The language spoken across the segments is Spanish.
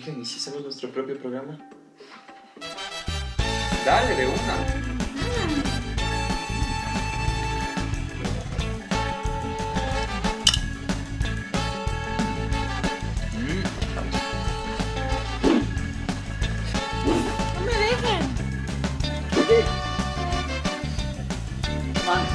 Oigan, ¿y si hacemos nuestro propio programa? Dale, de una. No me dejen. ¿Qué? Man.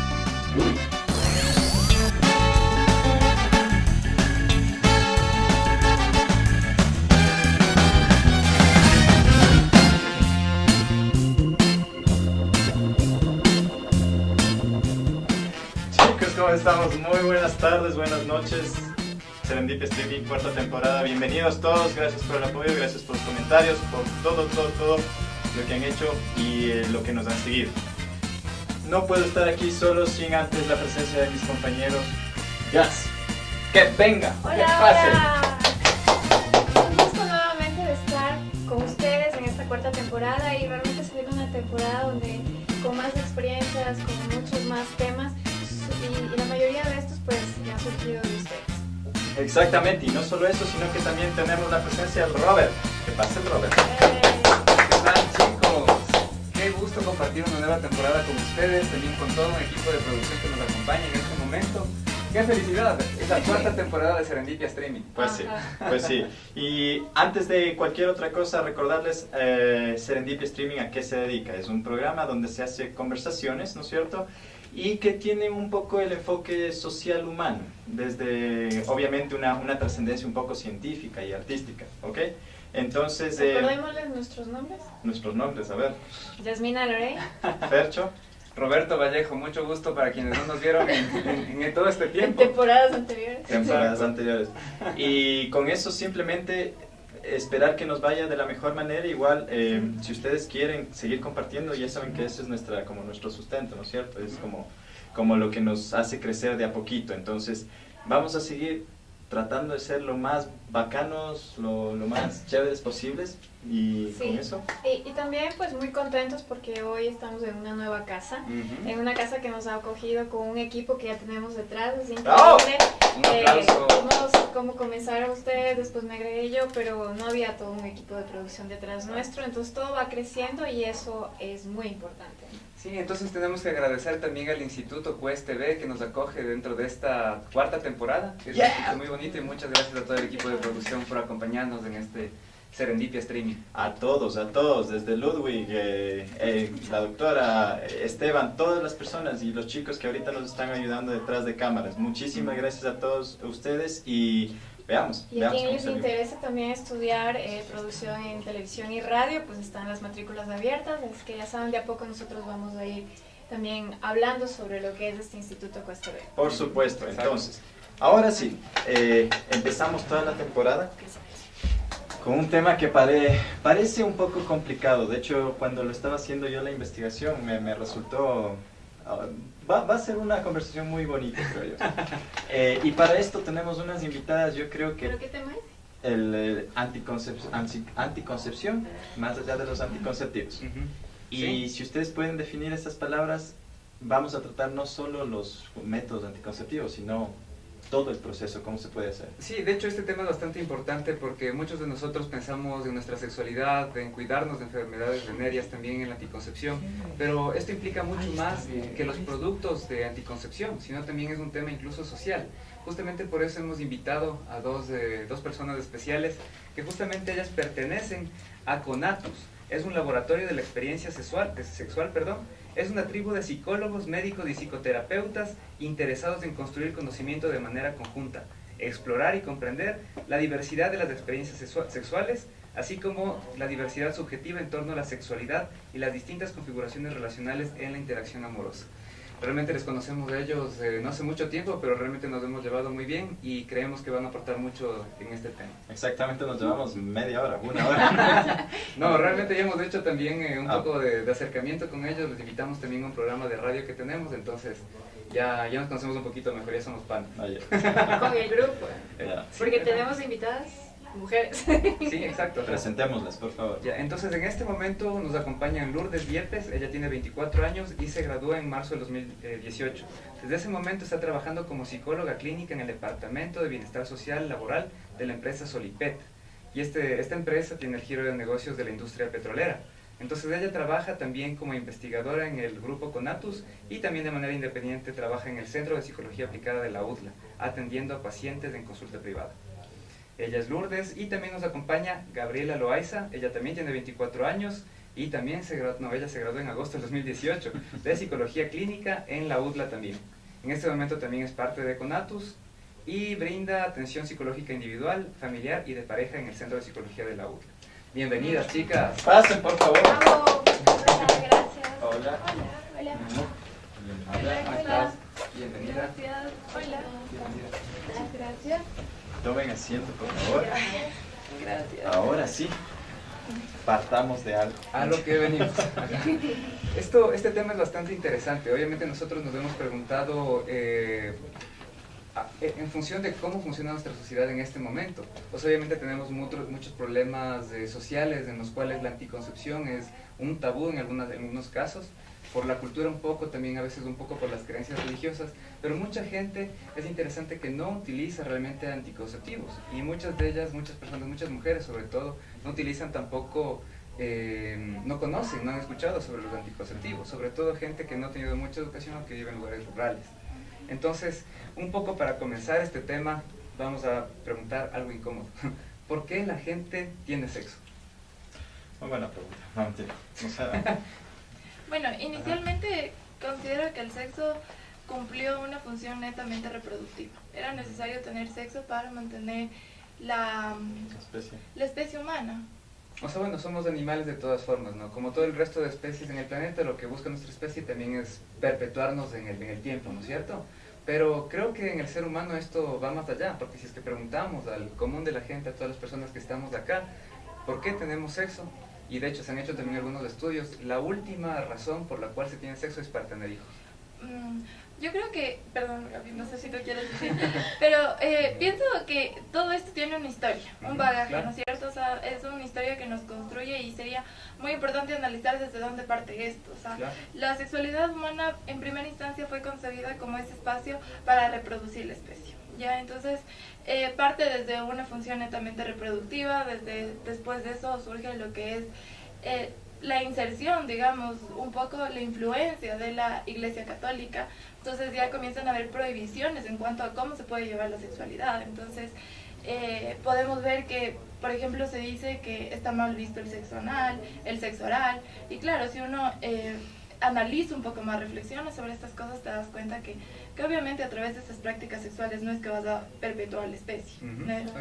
Chicos, ¿cómo estamos? Muy buenas tardes, buenas noches. Serendipia Streaming, cuarta temporada. Bienvenidos todos, gracias por el apoyo, gracias por los comentarios, por todo lo que han hecho y lo que nos han seguido. No puedo estar aquí solo sin antes la presencia de mis compañeros. Gas, que venga, que pase. Un gusto nuevamente de estar con ustedes en esta cuarta temporada y realmente se viene una temporada donde con más experiencias, con muchos más temas y la mayoría de estos pues me ha surgido de ustedes. Exactamente, y no solo eso, sino que también tenemos la presencia del Robert. Que pase el Robert. ¿Qué tal, chicos? Qué gusto compartir una nueva temporada con ustedes, también con todo un equipo de producción que nos acompaña en este momento. ¡Qué felicidad! Es la cuarta temporada de Serendipia Streaming. Pues sí. Y antes de cualquier otra cosa, recordarles Serendipia Streaming a qué se dedica. Es un programa donde se hace conversaciones, ¿no es cierto? Y que tiene un poco el enfoque social humano, desde obviamente una trascendencia un poco científica y artística, ¿ok? Entonces... Recordémosles nuestros nombres. Nuestros nombres, a ver. Yasmina Lorey. Fercho. Roberto Vallejo, mucho gusto para quienes no nos vieron en todo este En tiempo. temporadas anteriores. Temporadas anteriores. Y con eso simplemente esperar que nos vaya de la mejor manera. Igual, si ustedes quieren seguir compartiendo, ya saben que eso es como nuestro sustento, ¿no es cierto? Es como lo que nos hace crecer de a poquito. Entonces, vamos a seguir tratando de ser lo más bacanos, lo más chéveres posibles. Y Sí. con eso... Y también pues muy contentos porque hoy estamos en una nueva casa, en una casa que nos ha acogido con un equipo que ya tenemos detrás, es increíble. ¡Bravo! Un aplauso. Vimos cómo comenzaron ustedes, después me agregué yo, pero no había todo un equipo de producción detrás nuestro, entonces todo va creciendo y eso es muy importante. Sí, entonces tenemos que agradecer también al Instituto Quest TV que nos acoge dentro de esta cuarta temporada. Es un instituto muy bonito y muchas gracias a todo el equipo de producción por acompañarnos en este Serendipia Streaming. A todos, desde Ludwig, la doctora, Esteban, todas las personas y los chicos que ahorita nos están ayudando detrás de cámaras. Muchísimas gracias a todos ustedes y veamos. Y a quien cómo les salió. interese también estudiar producción en televisión y radio, pues están las matrículas abiertas, es que ya saben, de a poco nosotros vamos a ir también hablando sobre lo que es este Instituto Quest TV. Por supuesto, Exacto. entonces, ahora sí, empezamos toda la temporada con un tema que parece un poco complicado. De hecho, cuando lo estaba haciendo yo la investigación, me resultó... Va a ser una conversación muy bonita, creo yo. Y para esto tenemos unas invitadas, yo creo que... ¿Pero qué tema es? El anticoncepción, más allá de los anticonceptivos. Y Sí. si ustedes pueden definir esas palabras, vamos a tratar no solo los métodos anticonceptivos, sino todo el proceso, cómo se puede hacer. Sí, de hecho este tema es bastante importante porque muchos de nosotros pensamos en nuestra sexualidad, en cuidarnos de enfermedades venéreas, también en la anticoncepción, pero esto implica mucho más que los productos de anticoncepción, sino también es un tema incluso social. Justamente por eso hemos invitado a dos personas especiales que justamente ellas pertenecen a Conatus. Es un laboratorio de la experiencia sexual, es una tribu de psicólogos, médicos y psicoterapeutas interesados en construir conocimiento de manera conjunta, explorar y comprender la diversidad de las experiencias sexuales, así como la diversidad subjetiva en torno a la sexualidad y las distintas configuraciones relacionales en la interacción amorosa. Realmente les conocemos de ellos no hace mucho tiempo, pero realmente nos hemos llevado muy bien y creemos que van a aportar mucho en este tema. Exactamente, nos llevamos media hora, una hora. No, realmente ya hemos hecho también un poco de acercamiento con ellos, les invitamos también a un programa de radio que tenemos, entonces ya nos conocemos un poquito mejor, ya somos panas. Oye, Con el grupo, ya. porque tenemos invitadas mujeres. Sí, exacto. Presentémoslas, por favor. Ya, entonces en este momento nos acompañan Lourdes Yepes, ella tiene 24 años y se graduó en marzo de 2018. Desde ese momento está trabajando como psicóloga clínica en el Departamento de Bienestar Social Laboral de la empresa Solipet. y esta empresa tiene el giro de negocios de la industria petrolera. Entonces ella trabaja también como investigadora en el grupo Conatus y también de manera independiente trabaja en el Centro de Psicología Aplicada de la UDLA, atendiendo a pacientes en consulta privada. Ella es Lourdes y también nos acompaña Gabriela Loaiza, ella también tiene 24 años y también ella se graduó en agosto del 2018 de Psicología Clínica en la UDLA también. En este momento también es parte de Conatus y brinda atención psicológica individual, familiar y de pareja en el Centro de Psicología de la UDLA. Bienvenidas, chicas. Pasen, por favor. Bravo. Gracias. Hola. Hola. Hola, ¿cómo estás? Bienvenida. Gracias. Hola. Bienvenida. Gracias. Tomen asiento, por favor. Gracias. Ahora sí, partamos de algo. A lo que venimos. Este tema es bastante interesante. Obviamente nosotros nos hemos preguntado en función de cómo funciona nuestra sociedad en este momento. Pues obviamente tenemos muchos problemas sociales en los cuales la anticoncepción es un tabú en algunos casos, por la cultura un poco, también a veces un poco por las creencias religiosas, pero mucha gente, es interesante que no utiliza realmente anticonceptivos, y muchas de ellas, muchas personas, muchas mujeres sobre todo, no utilizan tampoco, no conocen, no han escuchado sobre los anticonceptivos, sobre todo gente que no ha tenido mucha educación o que vive en lugares rurales. Entonces, un poco para comenzar este tema, vamos a preguntar algo incómodo. ¿Por qué la gente tiene sexo? Muy buena pregunta. No, mentira. O sea, Bueno, inicialmente considero que el sexo cumplió una función netamente reproductiva. Era necesario tener sexo para mantener la especie humana. O sea, bueno, somos animales de todas formas, ¿no? Como todo el resto de especies en el planeta, lo que busca nuestra especie también es perpetuarnos en el tiempo, ¿no es cierto? Pero creo que en el ser humano esto va más allá, porque si es que preguntamos al común de la gente, a todas las personas que estamos acá, ¿por qué tenemos sexo? Y de hecho se han hecho también algunos estudios, la última razón por la cual se tiene sexo es para tener hijos. Yo creo que, perdón Gaby, no sé si tú quieres decir, pero pienso que todo esto tiene una historia, un bagaje, claro. ¿no es cierto? O sea, es una historia que nos construye y sería muy importante analizar desde dónde parte esto. O sea, Claro. La sexualidad humana en primera instancia fue concebida como ese espacio para reproducir la especie. Ya, entonces parte desde una función netamente reproductiva, después de eso surge lo que es la inserción, digamos, un poco la influencia de la Iglesia Católica. Entonces ya comienzan a haber prohibiciones en cuanto a cómo se puede llevar la sexualidad. Entonces podemos ver que, por ejemplo, se dice que está mal visto el sexo anal, el sexo oral, y claro, si uno analiza un poco más, reflexiona sobre estas cosas, te das cuenta que obviamente a través de estas prácticas sexuales no es que vas a perpetuar la especie,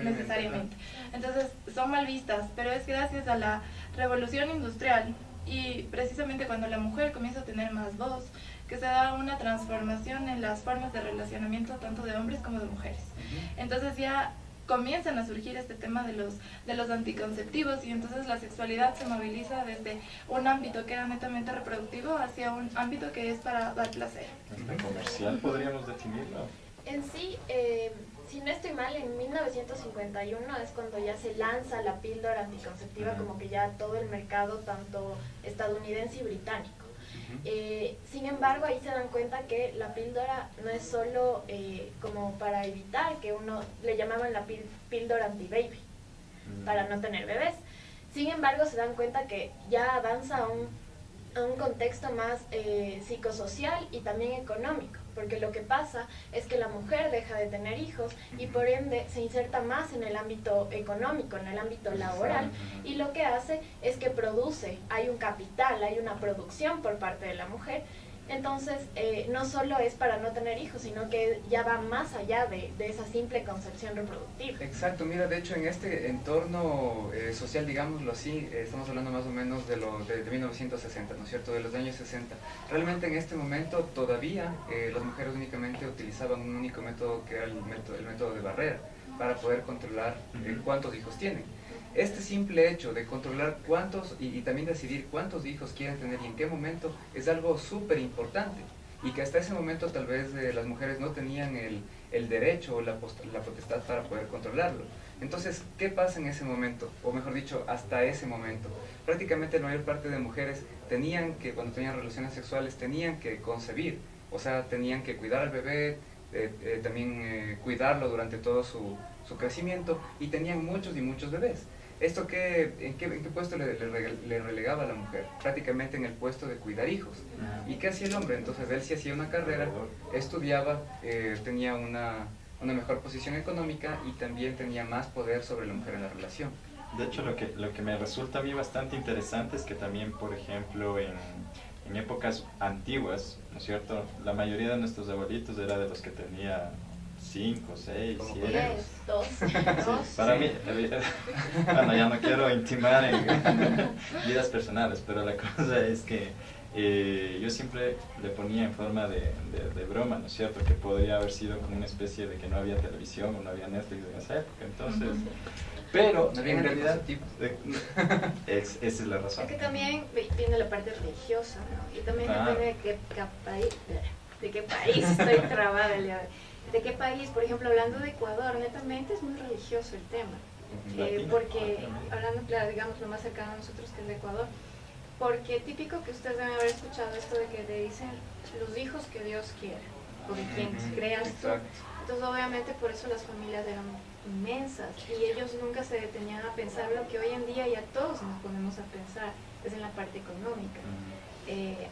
necesariamente. Entonces son mal vistas, pero es gracias a la revolución industrial y precisamente cuando la mujer comienza a tener más voz, que se da una transformación en las formas de relacionamiento tanto de hombres como de mujeres. Entonces ya comienzan a surgir este tema de los anticonceptivos y entonces la sexualidad se moviliza desde un ámbito que era netamente reproductivo hacia un ámbito que es para dar placer. ¿hasta comercial podríamos definirlo? En sí, si no estoy mal, en 1951 es cuando ya se lanza la píldora anticonceptiva, como que ya todo el mercado, tanto estadounidense y británico. Sin embargo, ahí se dan cuenta que la píldora no es solo como para evitar que uno le llamaban la píldora anti-baby, para no tener bebés. Sin embargo, se dan cuenta que ya avanza a un contexto más psicosocial y también económico, porque lo que pasa es que la mujer deja de tener hijos y por ende se inserta más en el ámbito económico, en el ámbito laboral, y lo que hace es que produce, hay un capital, hay una producción por parte de la mujer. Entonces, no solo es para no tener hijos, sino que ya va más allá de esa simple concepción reproductiva. Exacto, mira, de hecho en este entorno social, digámoslo así, estamos hablando más o menos de 1960, ¿no es cierto?, de los años 60. Realmente en este momento todavía las mujeres únicamente utilizaban un único método, que era el método de barrera, para poder controlar cuántos hijos tienen. Este simple hecho de controlar cuántos y también decidir cuántos hijos quieren tener y en qué momento es algo súper importante, y que hasta ese momento tal vez las mujeres no tenían el derecho o la potestad para poder controlarlo. Entonces, ¿qué pasa en ese momento? O mejor dicho, hasta ese momento. Prácticamente la mayor parte de mujeres tenían que, cuando tenían relaciones sexuales, tenían que concebir, o sea, tenían que cuidar al bebé, también cuidarlo durante todo su crecimiento, y tenían muchos y muchos bebés. ¿Esto en qué puesto le relegaba a la mujer? Prácticamente en el puesto de cuidar hijos. ¿Y qué hacía el hombre? Entonces él sí hacía una carrera, estudiaba, tenía una mejor posición económica y también tenía más poder sobre la mujer en la relación. De hecho, lo que me resulta a mí bastante interesante es que también, por ejemplo, en épocas antiguas, ¿no es cierto? La mayoría de nuestros abuelitos era de los que tenía 5, 6, 7. 10, 12, Para mí, bueno, ya no quiero intimar en vidas personales, pero la cosa es que yo siempre le ponía en forma de broma, ¿no es cierto? Que podría haber sido como una especie de que no había televisión o no había Netflix en esa época, entonces... Pero no había en realidad, esa es la razón. Es que también viene la parte religiosa, ¿no? Y también depende de qué país estoy trabada el día de hoy. ¿De qué país? Por ejemplo, hablando de Ecuador, netamente es muy religioso el tema. Porque, hablando, claro, digamos, lo más cercano a nosotros que es de Ecuador, porque típico que ustedes deben haber escuchado esto de que le dicen los hijos que Dios quiera, porque quien creas tú. Entonces, obviamente, por eso las familias eran inmensas y ellos nunca se detenían a pensar lo que hoy en día ya todos nos ponemos a pensar, es en la parte económica.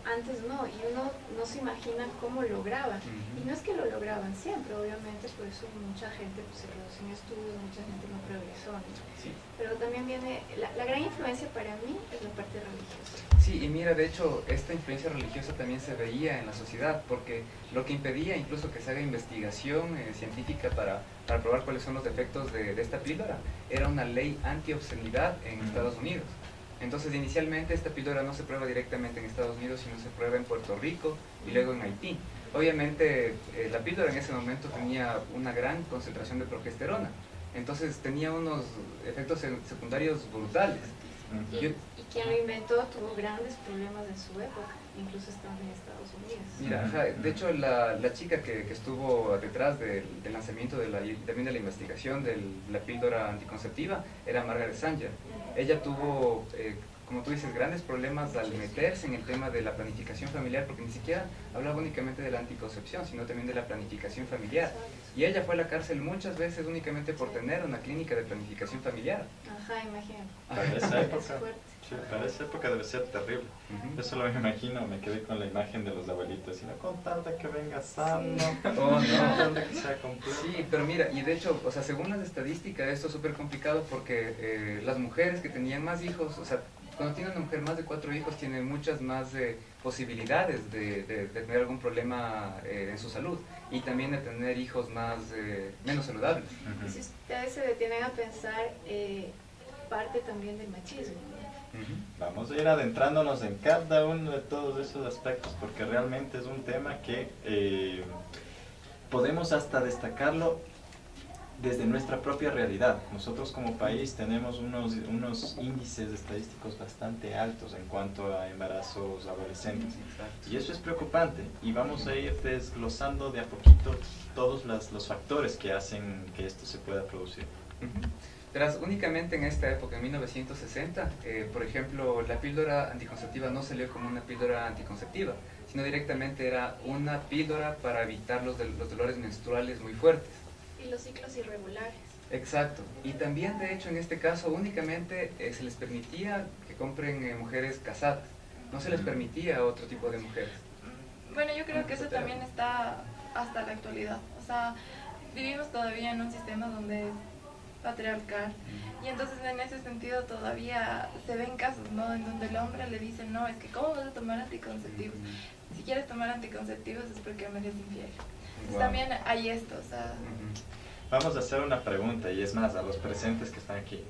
Antes no, y uno no se imagina cómo lograban. Y no es que lo lograban siempre, obviamente, por eso mucha gente pues, se quedó sin estudios, mucha gente no progresó, ¿no? Sí. Pero también viene, la gran influencia para mí es la parte religiosa. Sí, y mira, de hecho, esta influencia religiosa también se veía en la sociedad, porque lo que impedía incluso que se haga investigación científica para probar cuáles son los efectos de esta píldora, era una ley anti-obscenidad en Estados Unidos. Entonces, inicialmente esta píldora no se prueba directamente en Estados Unidos, sino se prueba en Puerto Rico y luego en Haití. Obviamente, la píldora en ese momento tenía una gran concentración de progesterona, entonces tenía unos efectos secundarios brutales. Y quien lo inventó tuvo grandes problemas en su época, incluso estando en Estados Unidos. Mira, de hecho la chica que estuvo detrás del lanzamiento también de la investigación de la píldora anticonceptiva era Margaret Sanger. Ella tuvo, como tú dices, grandes problemas al meterse en el tema de la planificación familiar, porque ni siquiera hablaba únicamente de la anticoncepción, sino también de la planificación familiar. Y ella fue a la cárcel muchas veces únicamente por tener una clínica de planificación familiar. Ajá, imagínate. Para esa época, sí, para esa época debe ser terrible. Yo solo me imagino, me quedé con la imagen de los abuelitos, y no con tal de que venga sano, Oh, no. tal de que sea completo. Sí, pero mira, y de hecho, o sea, según las estadísticas, esto es súper complicado porque las mujeres que tenían más hijos, o sea, cuando tiene una mujer más de 4 hijos, tiene muchas más posibilidades de tener algún problema en su salud y también de tener hijos menos saludables. Y si ustedes se detienen a pensar, parte también del machismo, ¿no? Vamos a ir adentrándonos en cada uno de todos esos aspectos, porque realmente es un tema que podemos hasta destacarlo desde nuestra propia realidad. Nosotros como país tenemos unos índices estadísticos bastante altos en cuanto a embarazos adolescentes. Y eso es preocupante, y vamos a ir desglosando de a poquito todos los factores que hacen que esto se pueda producir. Verás, únicamente en esta época, en 1960, por ejemplo, la píldora anticonceptiva no salió como una píldora anticonceptiva, sino directamente era una píldora para evitar los dolores menstruales muy fuertes. Y los ciclos irregulares. Exacto. Y también, de hecho, en este caso, únicamente se les permitía que compren mujeres casadas. No se les permitía a otro tipo de mujeres. Bueno, yo creo que eso también está hasta la actualidad. O sea, vivimos todavía en un sistema donde es patriarcal. Y entonces en ese sentido todavía se ven casos, ¿no? En donde el hombre le dice, no, es que ¿cómo vas a tomar anticonceptivos? Si quieres tomar anticonceptivos es porque me eres infiel. Entonces también hay esto, o sea... Vamos a hacer una pregunta, y es más, a los presentes que están aquí.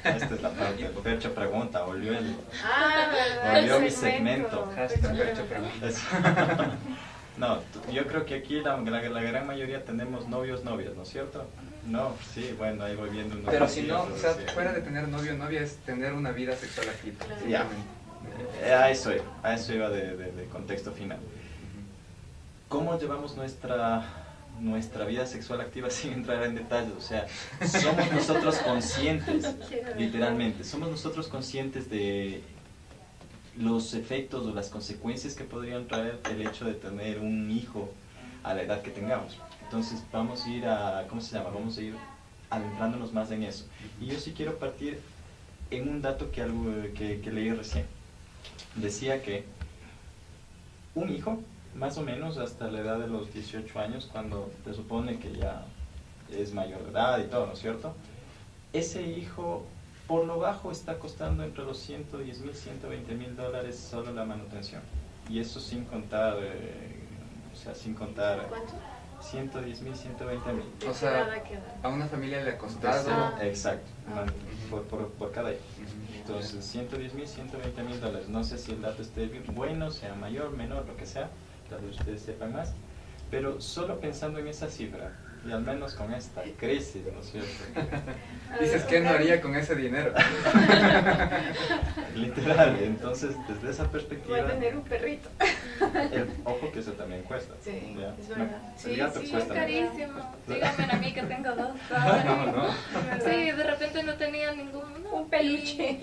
Esta es la parte. Percho pregunta, volvió volvió mi segmento. Percho pregunta. No, yo creo que aquí la gran mayoría tenemos novias, ¿no es cierto? No, sí, bueno, ahí voy viendo unos... Pero si no, o sea, sí. fuera de tener novio o novia es tener una vida sexual activa. Claro. Ya, a eso iba de contexto final. ¿Cómo llevamos nuestra vida sexual activa sin entrar en detalles? O sea, somos nosotros conscientes, literalmente, somos nosotros conscientes de los efectos o las consecuencias que podrían traer el hecho de tener un hijo a la edad que tengamos. Entonces vamos a ir a, ¿cómo se llama? Vamos a ir adentrándonos más en eso. Y yo sí quiero partir en un dato que leí recién. Decía que un hijo, más o menos hasta la edad de los 18 años, cuando se supone que ya es mayor de edad y todo, ¿no es cierto? Ese hijo, por lo bajo, está costando entre los 110 mil, 120 mil dólares solo la manutención. Y eso sin contar, sin contar ¿Cuánto? 110 mil, 120 mil. O sea, a una familia le ha costado... Exacto, por cada hijo. Entonces, 110 mil, 120 mil dólares. No sé si el dato esté bueno, sea mayor, menor, lo que sea, tal vez ustedes sepan más. Pero solo pensando en esa cifra, y al menos con esta crisis, ¿no es cierto? Dices, ¿qué no haría con ese dinero? Literal, entonces desde esa Voy perspectiva... a tener un perrito. Ojo que eso también cuesta. Sí, ¿ya? es verdad. El gato Sí, cuesta es menos. carísimo. Díganme a mí que tengo 2. No. Sí, de repente no tenía ningún... Un peluche.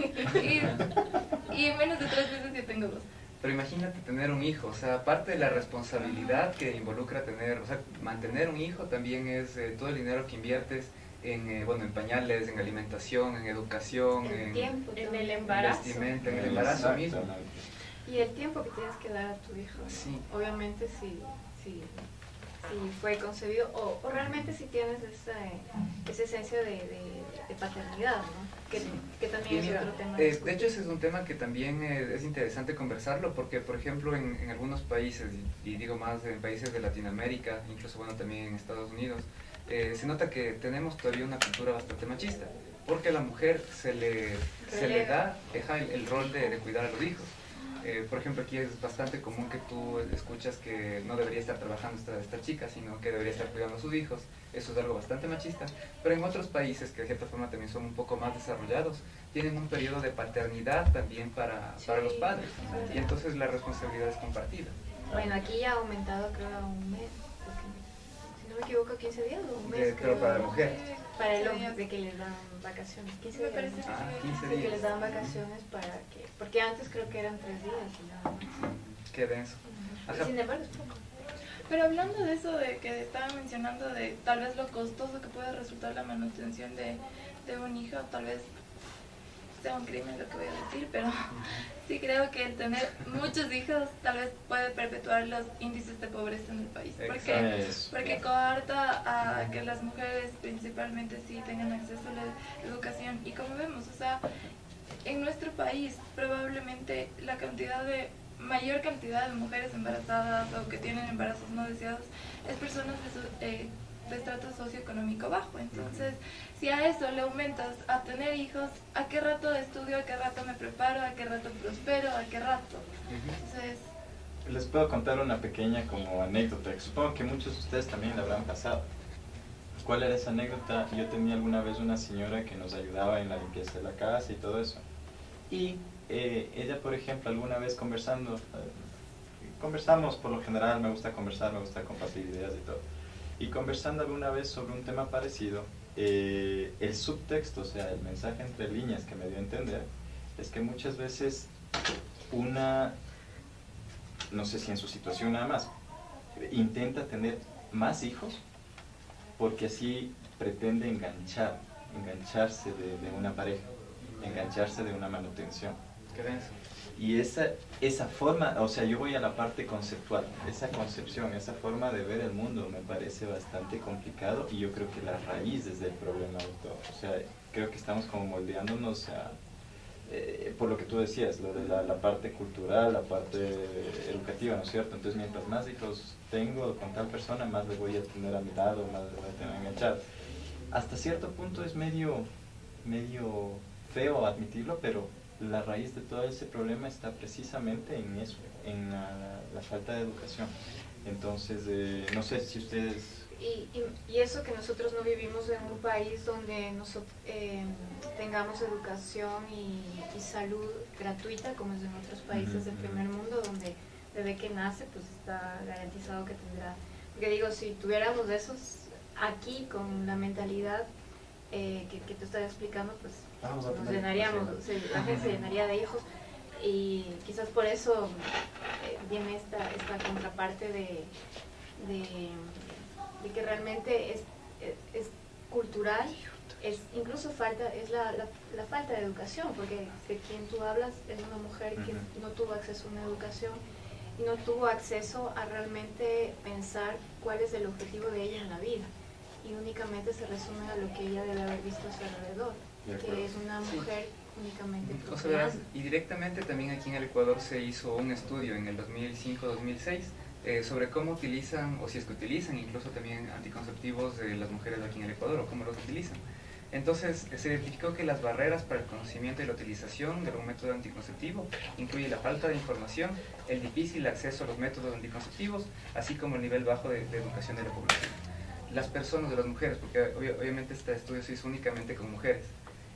Y en menos de 3 meses ya tengo 2. Pero imagínate tener un hijo, o sea, aparte de la responsabilidad que involucra tener, o sea, mantener un hijo también es todo el dinero que inviertes en, bueno, en pañales, en alimentación, en educación, El tiempo, en el en embarazo. vestimenta, en el embarazo mismo. Exactamente. Y el tiempo que tienes que dar a tu hijo. ¿no? Sí. Obviamente si fue concebido o realmente si tienes esa esencia de paternidad, ¿no? Que también Y mira, es otro tema. de hecho ese es un tema que también es interesante conversarlo porque por ejemplo en algunos países, y digo más en países de Latinoamérica, incluso bueno también en Estados Unidos, se nota que tenemos todavía una cultura bastante machista, porque a la mujer se le da el rol de cuidar a los hijos. Por ejemplo, aquí es bastante común que tú escuchas que no debería estar trabajando esta chica, sino que debería estar cuidando a sus hijos. Eso es algo bastante machista. Pero en otros países, que de cierta forma también son un poco más desarrollados, tienen un periodo de paternidad también para los padres. Y entonces la responsabilidad es compartida. Bueno, aquí ya ha aumentado creo a un mes, porque, si no me equivoco 15 días o un mes. Pero creo. para la mujer. Para el hombre, de que les dan vacaciones, 15 Me días. parece ¿no? que Ah, sí. 15 De que días. les dan vacaciones para que, porque antes creo que eran 3 días y nada más. Qué denso. Ajá. Sin embargo, es poco. Pero hablando de eso de que estaba mencionando de tal vez lo costoso que puede resultar la manutención de un hijo, tal vez sea un crimen lo que voy a decir, pero sí creo que el tener muchos hijos tal vez puede perpetuar los índices de pobreza en el país. Porque coarta a que las mujeres principalmente sí tengan acceso a la educación. Y como vemos, o sea, en nuestro país probablemente la mayor cantidad de mujeres embarazadas o que tienen embarazos no deseados es personas de estrato socioeconómico bajo. Entonces, si a eso le aumentas a tener hijos, ¿a qué rato estudio? ¿A qué rato me preparo? ¿A qué rato prospero? ¿A qué rato? Entonces, Les puedo contar una pequeña como anécdota, que supongo que muchos de ustedes también la habrán pasado. ¿Cuál era esa anécdota? Yo tenía alguna vez una señora que nos ayudaba en la limpieza de la casa y todo eso. Y ella, por ejemplo, alguna vez conversamos por lo general, me gusta conversar, me gusta compartir ideas y todo. Y conversando alguna vez sobre un tema parecido, el subtexto, o sea, el mensaje entre líneas que me dio a entender, es que muchas veces no sé si en su situación nada más, intenta tener más hijos porque así pretende engancharse de una pareja, engancharse de una manutención. Qué denso. Y esa forma, o sea, yo voy a la parte conceptual, esa concepción, esa forma de ver el mundo me parece bastante complicado y yo creo que la raíz es del problema de todo. O sea, creo que estamos como moldeándonos por lo que tú decías, lo de la parte cultural, la parte educativa, ¿no es cierto? Entonces, mientras más hijos tengo con tal persona, más le voy a tener a mi lado, más le voy a tener enganchado. Hasta cierto punto es medio feo admitirlo, pero la raíz de todo ese problema está precisamente en eso, en la falta de educación. Entonces, no sé si ustedes... Y eso que nosotros no vivimos en un país donde nosotros tengamos educación y salud gratuita, como es en otros países del primer mundo, donde desde que nace pues está garantizado que tendrá... Porque digo, si tuviéramos esos aquí con la mentalidad que tú estás explicando, pues nos llenaríamos, la gente se llenaría de hijos y quizás por eso viene esta contraparte de que realmente es cultural, es incluso es la falta de educación, porque de quien tú hablas es una mujer que no tuvo acceso a una educación y no tuvo acceso a realmente pensar cuál es el objetivo de ella en la vida, y únicamente se resume a lo que ella debe haber visto a su alrededor, que es una mujer únicamente. O sea, verás, y directamente también aquí en el Ecuador se hizo un estudio en el 2005-2006 sobre cómo utilizan, o si es que utilizan incluso también anticonceptivos de las mujeres aquí en el Ecuador, o cómo los utilizan. Entonces se identificó que las barreras para el conocimiento y la utilización de un método anticonceptivo incluye la falta de información, el difícil acceso a los métodos anticonceptivos, así como el nivel bajo de educación de la población. Las personas, de las mujeres, porque obviamente este estudio se hizo únicamente con mujeres,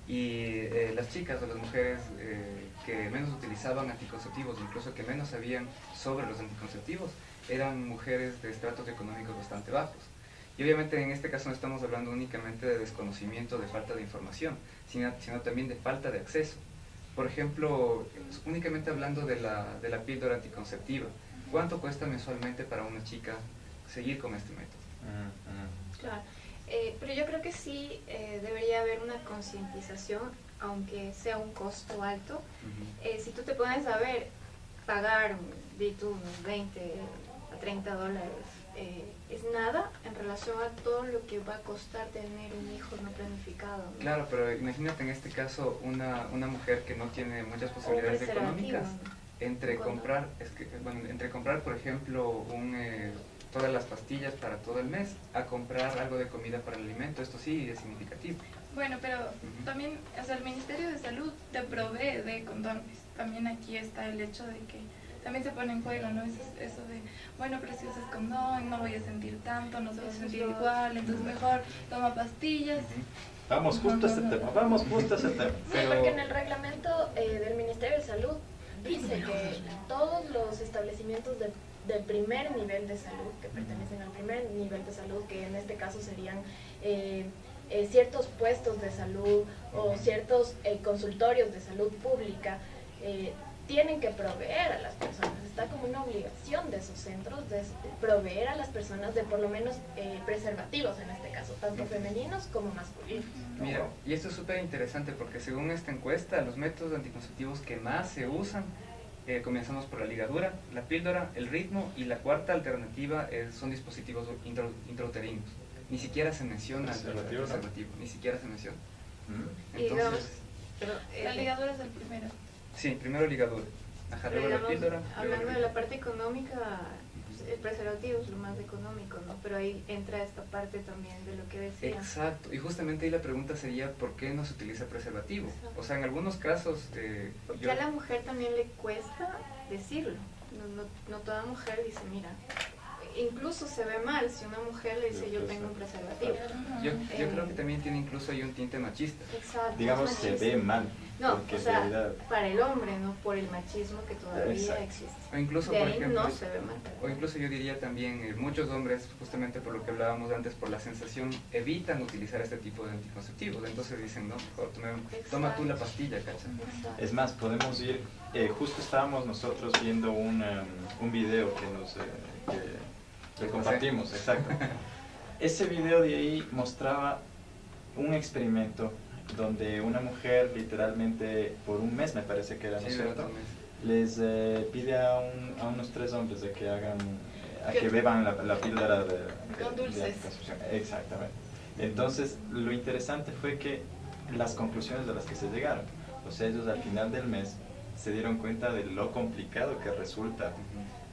y las chicas o las mujeres que menos utilizaban anticonceptivos, incluso que menos sabían sobre los anticonceptivos, eran mujeres de estratos económicos bastante bajos. Y obviamente en este caso no estamos hablando únicamente de desconocimiento, de falta de información, sino también de falta de acceso. Por ejemplo, únicamente hablando de la píldora anticonceptiva, ¿cuánto cuesta mensualmente para una chica seguir con este método? Claro, pero yo creo que sí debería haber una concientización, aunque sea un costo alto. Si tú te pones a ver, pagar de tú, unos 20 a 30 dólares es nada en relación a todo lo que va a costar tener un hijo no planificado, ¿no? Claro, pero imagínate en este caso una mujer que no tiene muchas posibilidades económicas, entre comprar, por ejemplo, todas las pastillas para todo el mes, a comprar algo de comida para el alimento. Esto sí es significativo. Bueno, pero también, o sea, el Ministerio de Salud te provee de condones. También aquí está el hecho de que también se pone en juego, ¿no? Eso de, bueno, pero si usas condón, no voy a sentir tanto, no se va a sentir igual, entonces mejor toma pastillas. Vamos justo a ese tema, Sí, porque en el reglamento del Ministerio de Salud dice que todos los establecimientos del primer nivel de salud, que pertenecen al primer nivel de salud, que en este caso serían ciertos puestos de salud o ciertos consultorios de salud pública, tienen que proveer a las personas, está como una obligación de esos centros de proveer a las personas de por lo menos preservativos en este caso, tanto femeninos como masculinos. Mira, y esto es súper interesante porque según esta encuesta, los métodos anticonceptivos que más se usan, comenzamos por la ligadura, la píldora, el ritmo, y la cuarta alternativa son dispositivos intrauterinos. Ni siquiera se menciona el preservativo, ni siquiera se menciona. Entonces, La ligadura es el primero. Sí, primero ligadura. Luego la píldora. Hablando de la parte económica, el preservativo es lo más económico, ¿no? Pero ahí entra esta parte también de lo que decía. Exacto, y justamente ahí la pregunta sería, ¿por qué no se utiliza preservativo? Exacto. O sea, en algunos casos... Porque a la mujer también le cuesta decirlo. No toda mujer dice, mira, incluso se ve mal si una mujer le dice, yo tengo un preservativo. Yo creo que también tiene incluso ahí un tinte machista. Exacto. Digamos, se ve mal. No, porque o sea, realidad... para el hombre, no por el machismo que todavía existe. O incluso, de por ahí ejemplo, no se ve mal. O incluso yo diría también, muchos hombres, justamente por lo que hablábamos antes, por la sensación, evitan utilizar este tipo de anticonceptivos. Entonces dicen, no, mejor toma tú la pastilla, ¿cachai? Es más, podemos ir, justo estábamos nosotros viendo un video que compartimos, exacto. Ese video de ahí mostraba un experimento donde una mujer literalmente por un mes, me parece que era, ¿no es cierto?, les pide a unos 3 hombres de que hagan, que beban la píldora de anticoncepción. Exactamente. Entonces, lo interesante fue que las conclusiones de las que se llegaron, o sea, ellos al final del mes se dieron cuenta de lo complicado que resulta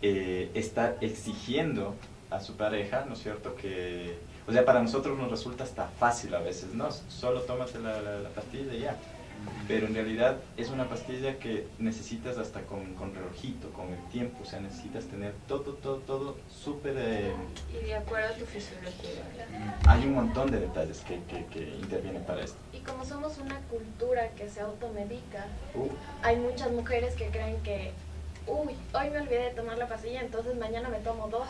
estar exigiendo a su pareja, ¿no es cierto?, que, o sea, para nosotros nos resulta hasta fácil a veces, ¿no? Solo tómate la pastilla y ya. Pero en realidad es una pastilla que necesitas hasta con relojito, con el tiempo, o sea, necesitas tener todo súper... y de acuerdo a tu fisiología. Hay un montón de detalles que intervienen para esto. Y como somos una cultura que se automedica, hay muchas mujeres que creen que, hoy me olvidé de tomar la pastilla, entonces mañana me tomo 2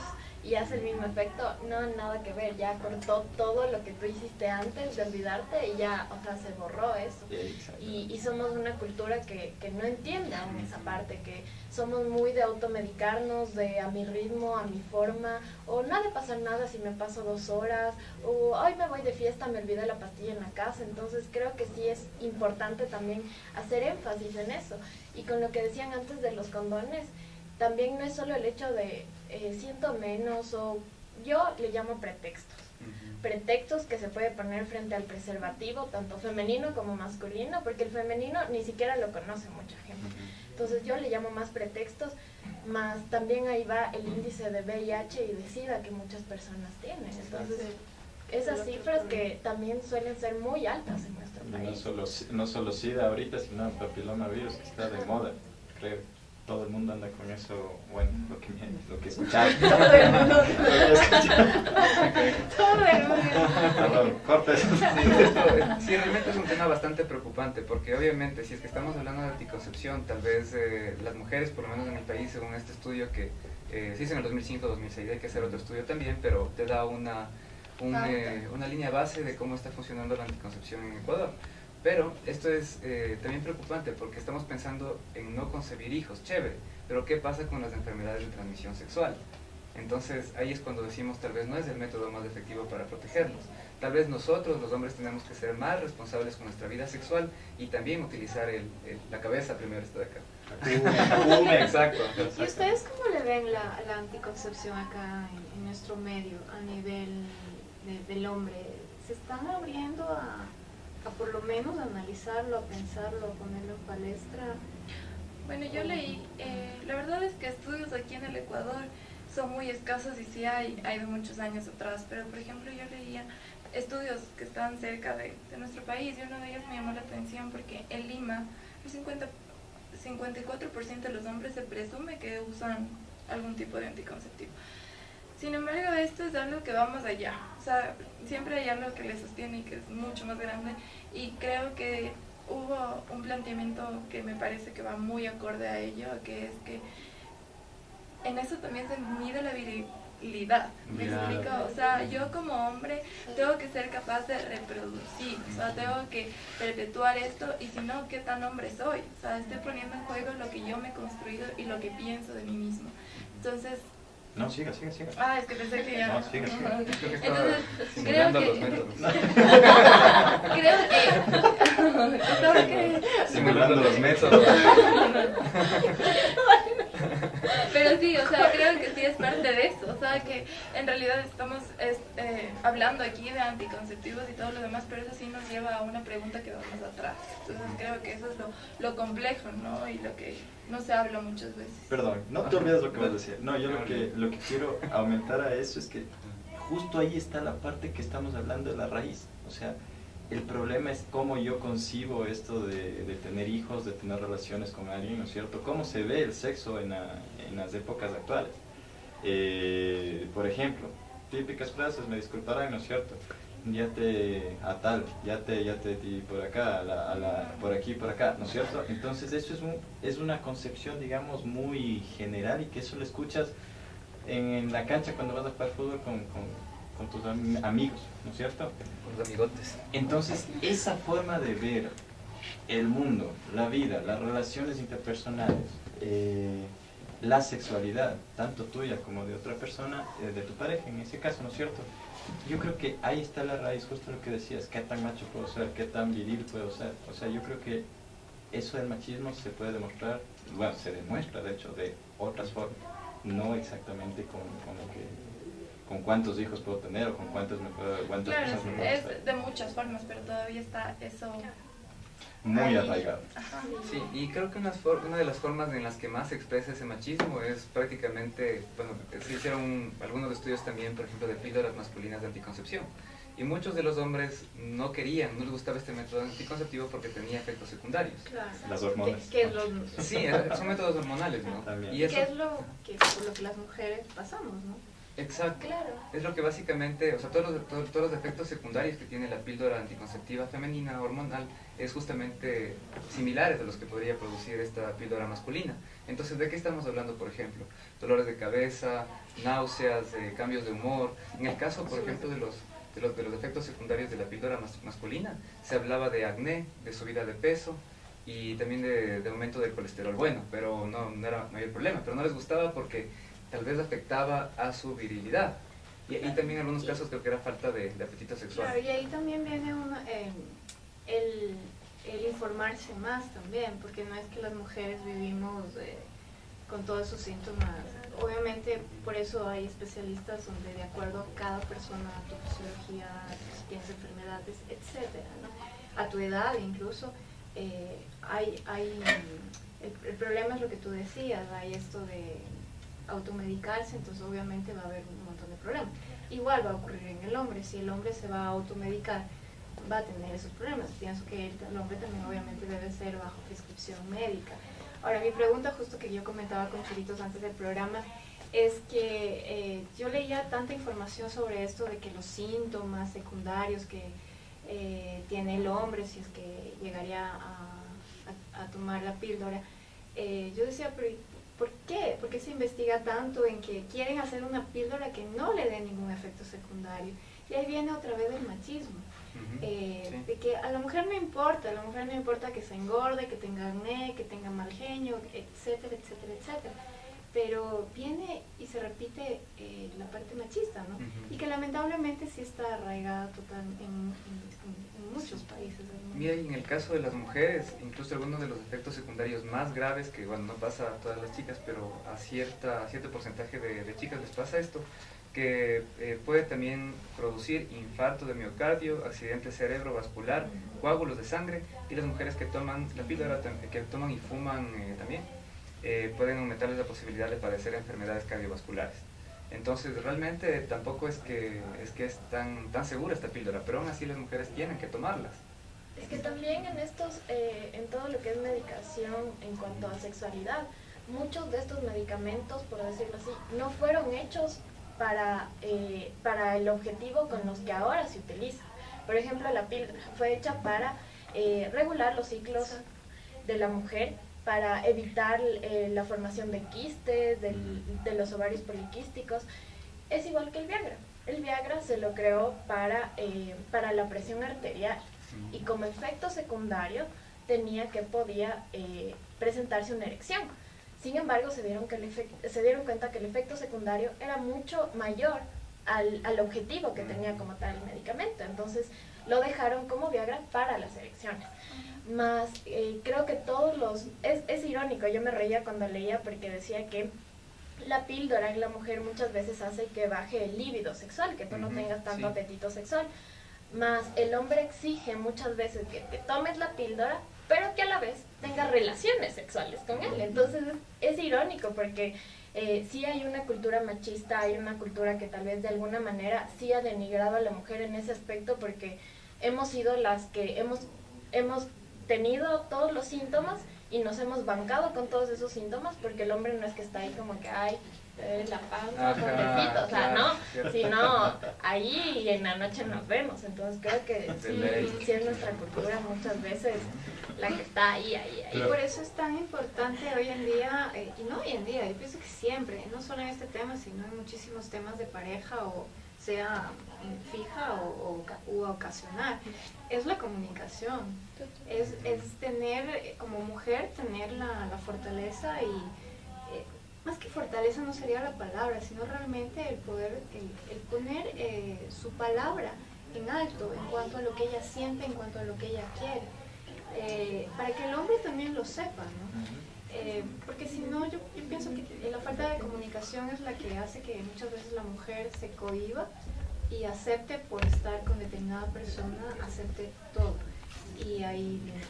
y hace el mismo efecto, no, nada que ver, ya cortó todo lo que tú hiciste antes de olvidarte y ya, o sea, se borró eso. Y somos una cultura que no entiende aún esa parte, que somos muy de automedicarnos, de a mi ritmo, a mi forma, o no ha de pasar nada si me paso 2 horas, o hoy me voy de fiesta, me olvidé la pastilla en la casa. Entonces creo que sí es importante también hacer énfasis en eso. Y con lo que decían antes de los condones, también no es solo el hecho de siento menos, o yo le llamo pretextos. Pretextos que se puede poner frente al preservativo, tanto femenino como masculino, porque el femenino ni siquiera lo conoce mucha gente. Entonces yo le llamo más pretextos, más también ahí va el índice de VIH y de SIDA que muchas personas tienen. Entonces esas cifras que también suelen ser muy altas en nuestro país. No solo SIDA ahorita, sino papilomavirus, que está de moda, creo. Todo el mundo anda con eso, bueno, lo que escuchaba. Todo el mundo. Todo el mundo. Perdón, corta eso. Sí, realmente es un tema bastante preocupante, porque obviamente si es que estamos hablando de anticoncepción, tal vez las mujeres, por lo menos en mi país, según este estudio que se hizo en el 2005-2006, hay que hacer otro estudio también, pero te da una línea base de cómo está funcionando la anticoncepción en Ecuador. Pero esto es también preocupante porque estamos pensando en no concebir hijos, chévere, pero ¿qué pasa con las enfermedades de transmisión sexual? Entonces ahí es cuando decimos tal vez no es el método más efectivo para protegernos. Tal vez nosotros, los hombres, tenemos que ser más responsables con nuestra vida sexual y también utilizar la cabeza primero, está de acá. Exacto. ¿Y ustedes cómo le ven la anticoncepción acá en nuestro medio a nivel del hombre? ¿Se están abriendo a por lo menos analizarlo, a pensarlo, a ponerlo en palestra? Bueno, yo leí, la verdad es que estudios aquí en el Ecuador son muy escasos y sí hay de muchos años atrás, pero por ejemplo yo leía estudios que están cerca de nuestro país y uno de ellos me llamó la atención porque en Lima el 54% de los hombres se presume que usan algún tipo de anticonceptivo. Sin embargo, esto es algo que va más allá, o sea, siempre hay algo que le sostiene y que es mucho más grande, y creo que hubo un planteamiento que me parece que va muy acorde a ello, que es que en eso también se mide la virilidad, ¿me explico? O sea, yo como hombre tengo que ser capaz de reproducir, o sea, tengo que perpetuar esto, y si no, ¿qué tan hombre soy? O sea, estoy poniendo en juego lo que yo me he construido y lo que pienso de mí mismo. Entonces... No, siga. Ah, es que pensé que ya... No, siga. Entonces, creo Simulando que... los métodos. creo que... Simulando los métodos. Pero sí, o sea, creo que sí es parte de eso, o sea, que en realidad estamos hablando aquí de anticonceptivos y todo lo demás, pero eso sí nos lleva a una pregunta que va más atrás. Entonces creo que eso es lo complejo, ¿no? Y lo que no se habla muchas veces. Perdón, no te olvides lo que vas a decir. No, yo lo que quiero aumentar a eso es que justo ahí está la parte que estamos hablando de la raíz. O sea, el problema es cómo yo concibo esto de tener hijos, de tener relaciones con alguien, ¿no es cierto? Cómo se ve el sexo en las épocas actuales. Por ejemplo, típicas frases, me disculparán, ¿no es cierto? Ya te di por acá, por aquí, por acá, ¿no es cierto? Entonces eso es una concepción, digamos, muy general, y que eso lo escuchas en la cancha cuando vas a jugar fútbol con tus amigos, ¿no es cierto? Con los amigotes. Entonces, esa forma de ver el mundo, la vida, las relaciones interpersonales, la sexualidad, tanto tuya como de otra persona, de tu pareja en ese caso, ¿no es cierto? Yo creo que ahí está la raíz, justo lo que decías, qué tan macho puedo ser, qué tan viril puedo ser. O sea, yo creo que eso del machismo se puede demostrar, bueno, se demuestra de hecho de otras formas, no exactamente con cuántos hijos puedo tener o con cuántas Claro, cosas me puedo hacer. es de muchas formas, pero todavía está eso muy arraigado. Sí, y creo que una de las formas en las que más se expresa ese machismo es prácticamente, bueno, se hicieron algunos estudios también, por ejemplo, de píldoras masculinas de anticoncepción. Y muchos de los hombres no les gustaba este método anticonceptivo porque tenía efectos secundarios. Claro. Las hormonas. ¿Qué es lo, Sí, son métodos hormonales, ¿no? También. ¿Qué es lo que por lo que las mujeres pasamos, no? Exacto. Claro. Es lo que básicamente, o sea, todos los efectos secundarios que tiene la píldora anticonceptiva femenina hormonal es justamente similares a los que podría producir esta píldora masculina. Entonces, ¿de qué estamos hablando, por ejemplo? Dolores de cabeza, náuseas, cambios de humor. En el caso, por ejemplo, de los efectos secundarios de la píldora masculina, se hablaba de acné, de subida de peso y también de aumento del colesterol bueno, pero no había el problema, pero no les gustaba porque tal vez afectaba a su virilidad. Y también en algunos casos creo que era falta de apetito sexual. Claro, y ahí también viene el informarse más también, porque no es que las mujeres vivimos con todos esos síntomas. Obviamente por eso hay especialistas donde de acuerdo a cada persona, a tu fisiología, si tienes enfermedades, etcétera, ¿no? A tu edad incluso, el problema es lo que tú decías, hay esto de automedicarse, entonces obviamente va a haber un montón de problemas. Igual va a ocurrir en el hombre, si el hombre se va a automedicar, va a tener esos problemas. Pienso que el hombre también obviamente debe ser bajo prescripción médica. Ahora, mi pregunta, justo que yo comentaba con Chiritos antes del programa, es que yo leía tanta información sobre esto de que los síntomas secundarios que tiene el hombre si es que llegaría a tomar la píldora, yo decía, pero ¿por qué? ¿Por qué se investiga tanto en que quieren hacer una píldora que no le dé ningún efecto secundario? Y ahí viene otra vez el machismo. Sí. De que a la mujer no importa que se engorde, que tenga acné, que tenga mal genio, etcétera, etcétera, etcétera. Pero viene y se repite la parte machista, ¿no? Y que lamentablemente sí está arraigada total en muchos países del mundo. Mira, y en el caso de las mujeres, incluso algunos de los efectos secundarios más graves, que bueno, no pasa a todas las chicas, pero a cierto porcentaje de chicas les pasa esto, que puede también producir infarto de miocardio, accidente cerebrovascular, coágulos de sangre, y las mujeres que toman la píldora, que toman y fuman también, pueden aumentarles la posibilidad de padecer enfermedades cardiovasculares. Entonces realmente tampoco es que es tan segura esta píldora, pero aún así las mujeres tienen que tomarlas. Es que también en todo lo que es medicación en cuanto a sexualidad, muchos de estos medicamentos, por decirlo así, no fueron hechos para el objetivo con los que ahora se utiliza. Por ejemplo, la píldora fue hecha para regular los ciclos de la mujer, para evitar la formación de quistes, de los ovarios poliquísticos. Es igual que el Viagra. El Viagra se lo creó para la presión arterial y como efecto secundario podía presentarse una erección. Sin embargo, se dieron cuenta que el efecto secundario era mucho mayor al objetivo que tenía como tal el medicamento. Entonces lo dejaron como Viagra para las erecciones. Más creo que es irónico, yo me reía cuando leía porque decía que la píldora en la mujer muchas veces hace que baje el líbido sexual, que tú no tengas tanto apetito sexual. Más el hombre exige muchas veces que te tomes la píldora, pero que a la vez tengas relaciones sexuales con él. Entonces es irónico porque sí hay una cultura machista, hay una cultura que tal vez de alguna manera sí ha denigrado a la mujer en ese aspecto, porque hemos sido las que hemos tenido todos los síntomas y nos hemos bancado con todos esos síntomas, porque el hombre no es que está ahí como que ay, la panza, pobrecito, o sea, no, sino ahí y en la noche nos vemos. Entonces creo que sí es nuestra cultura muchas veces la que está ahí. Y por eso es tan importante hoy en día, y no hoy en día, yo pienso que siempre, no solo en este tema, sino en muchísimos temas de pareja, o sea fija o ocasional, es la comunicación. Es tener, como mujer, tener la fortaleza y más que fortaleza no sería la palabra, sino realmente el poder, el poner su palabra en alto en cuanto a lo que ella siente, en cuanto a lo que ella quiere, para que el hombre también lo sepa, ¿no? Porque si no, yo pienso que la falta de comunicación es la que hace que muchas veces la mujer se cohíba y acepte por estar con determinada persona, acepte todo. Y ahí vienen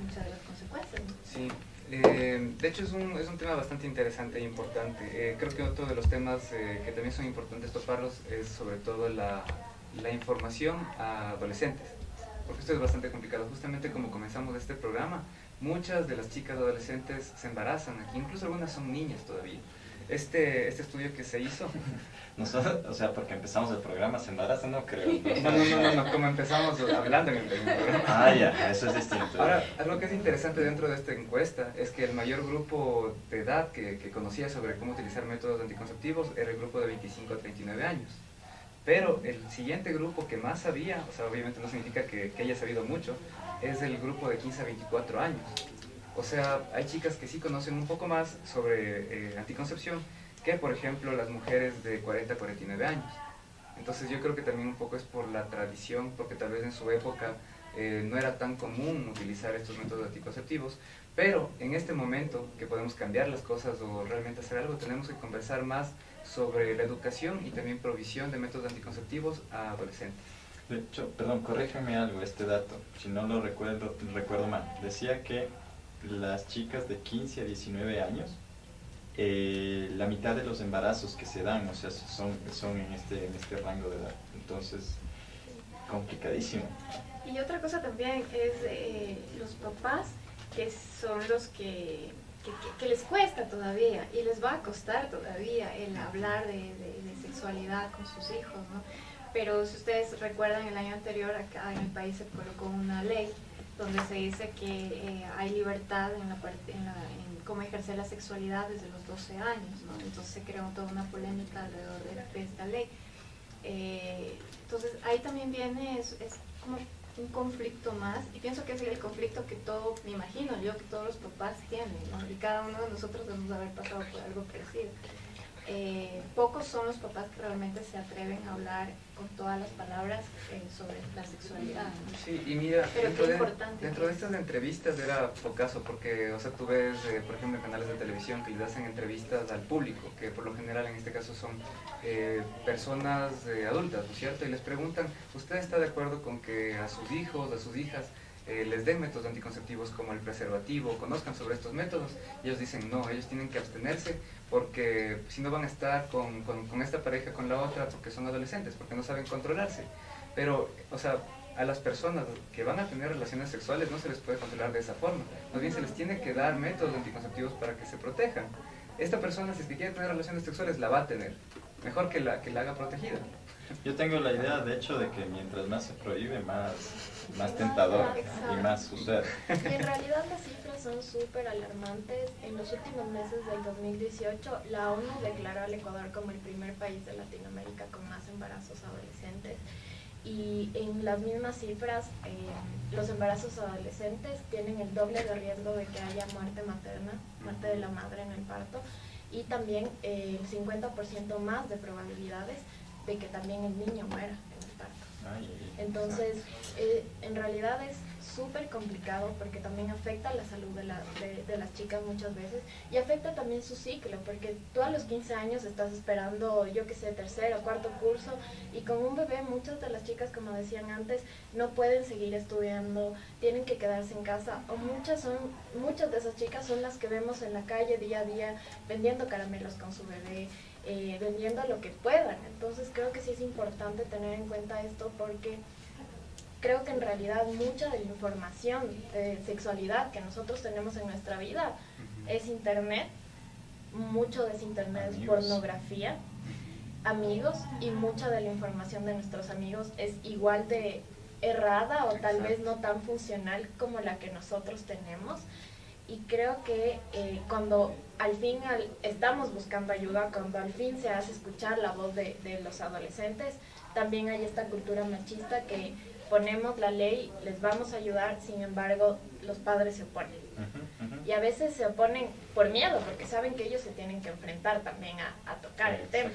muchas de las consecuencias, ¿no? Sí. De hecho es un tema bastante interesante e importante. Creo que otro de los temas que también son importantes toparlos es sobre todo la información a adolescentes, porque esto es bastante complicado. Justamente como comenzamos este programa, muchas de las chicas adolescentes se embarazan aquí, incluso algunas son niñas todavía. este estudio que se hizo... Nosotros, o sea, porque empezamos el programa, se embaraza, no creo. No, como empezamos hablando en el programa. Ah, ya, eso es distinto. Ahora, algo que es interesante dentro de esta encuesta es que el mayor grupo de edad que conocía sobre cómo utilizar métodos anticonceptivos era el grupo de 25 a 39 años. Pero el siguiente grupo que más sabía, o sea, obviamente no significa que haya sabido mucho, es el grupo de 15 a 24 años. O sea, hay chicas que sí conocen un poco más sobre anticoncepción que, por ejemplo, las mujeres de 40 a 49 años. Entonces yo creo que también un poco es por la tradición, porque tal vez en su época no era tan común utilizar estos métodos anticonceptivos, pero en este momento que podemos cambiar las cosas o realmente hacer algo, tenemos que conversar más sobre la educación y también provisión de métodos anticonceptivos a adolescentes. De hecho, perdón, corrígeme algo, este dato, si no lo recuerdo mal. Decía que las chicas de 15 a 19 años, la mitad de los embarazos que se dan, o sea, son en este rango de edad. Entonces, complicadísimo. Y otra cosa también es los papás, que son los que les cuesta todavía y les va a costar todavía el hablar de sexualidad con sus hijos, ¿no? Pero si ustedes recuerdan, el año anterior acá en el país se colocó una ley donde se dice que hay libertad en cómo ejercer la sexualidad desde los 12 años, ¿no? Entonces se creó toda una polémica alrededor de esta ley. Entonces ahí también viene, es como un conflicto más, y pienso que es el conflicto que me imagino yo que todos los papás tienen, ¿no? Y cada uno de nosotros debemos haber pasado por algo parecido. Pocos son los papás que realmente se atreven a hablar con todas las palabras sobre la sexualidad, ¿no? Sí, y mira, pero dentro de estas entrevistas era pocaso, porque, o sea, tú ves, por ejemplo, en canales de televisión que les hacen entrevistas al público, que por lo general en este caso son personas adultas, ¿no es cierto? Y les preguntan, ¿usted está de acuerdo con que a sus hijos, a sus hijas, les den métodos anticonceptivos como el preservativo, conozcan sobre estos métodos? Y ellos dicen, no, ellos tienen que abstenerse porque si no van a estar con esta pareja, con la otra, porque son adolescentes, porque no saben controlarse. Pero, o sea, a las personas que van a tener relaciones sexuales no se les puede controlar de esa forma. Más bien se les tiene que dar métodos anticonceptivos para que se protejan. Esta persona, si es que quiere tener relaciones sexuales, la va a tener. Mejor que la haga protegida. Yo tengo la idea, de hecho, de que mientras más se prohíbe, más tentador y más sucede. Y en realidad las cifras son súper alarmantes. En los últimos meses del 2018, la ONU declaró al Ecuador como el primer país de Latinoamérica con más embarazos adolescentes. Y en las mismas cifras, los embarazos adolescentes tienen el doble de riesgo de que haya muerte materna, muerte de la madre en el parto, y también el 50% más de probabilidades de que también el niño muera en el parto. Entonces, en realidad es súper complicado porque también afecta la salud de las chicas muchas veces y afecta también su ciclo, porque tú a los 15 años estás esperando, yo que sé, tercero o cuarto curso, y con un bebé muchas de las chicas, como decían antes, no pueden seguir estudiando, tienen que quedarse en casa, o muchas de esas chicas son las que vemos en la calle día a día vendiendo caramelos con su bebé, vendiendo lo que puedan. Entonces creo que sí es importante tener en cuenta esto, porque creo que en realidad mucha de la información de sexualidad que nosotros tenemos en nuestra vida es internet, mucho de ese internet es pornografía, amigos, y mucha de la información de nuestros amigos es igual de errada o tal vez no tan funcional como la que nosotros tenemos. Y creo que cuando al fin estamos buscando ayuda, cuando al fin se hace escuchar la voz de los adolescentes, también hay esta cultura machista que ponemos la ley, les vamos a ayudar, sin embargo los padres se oponen. Y a veces se oponen por miedo, porque saben que ellos se tienen que enfrentar también a tocar el tema.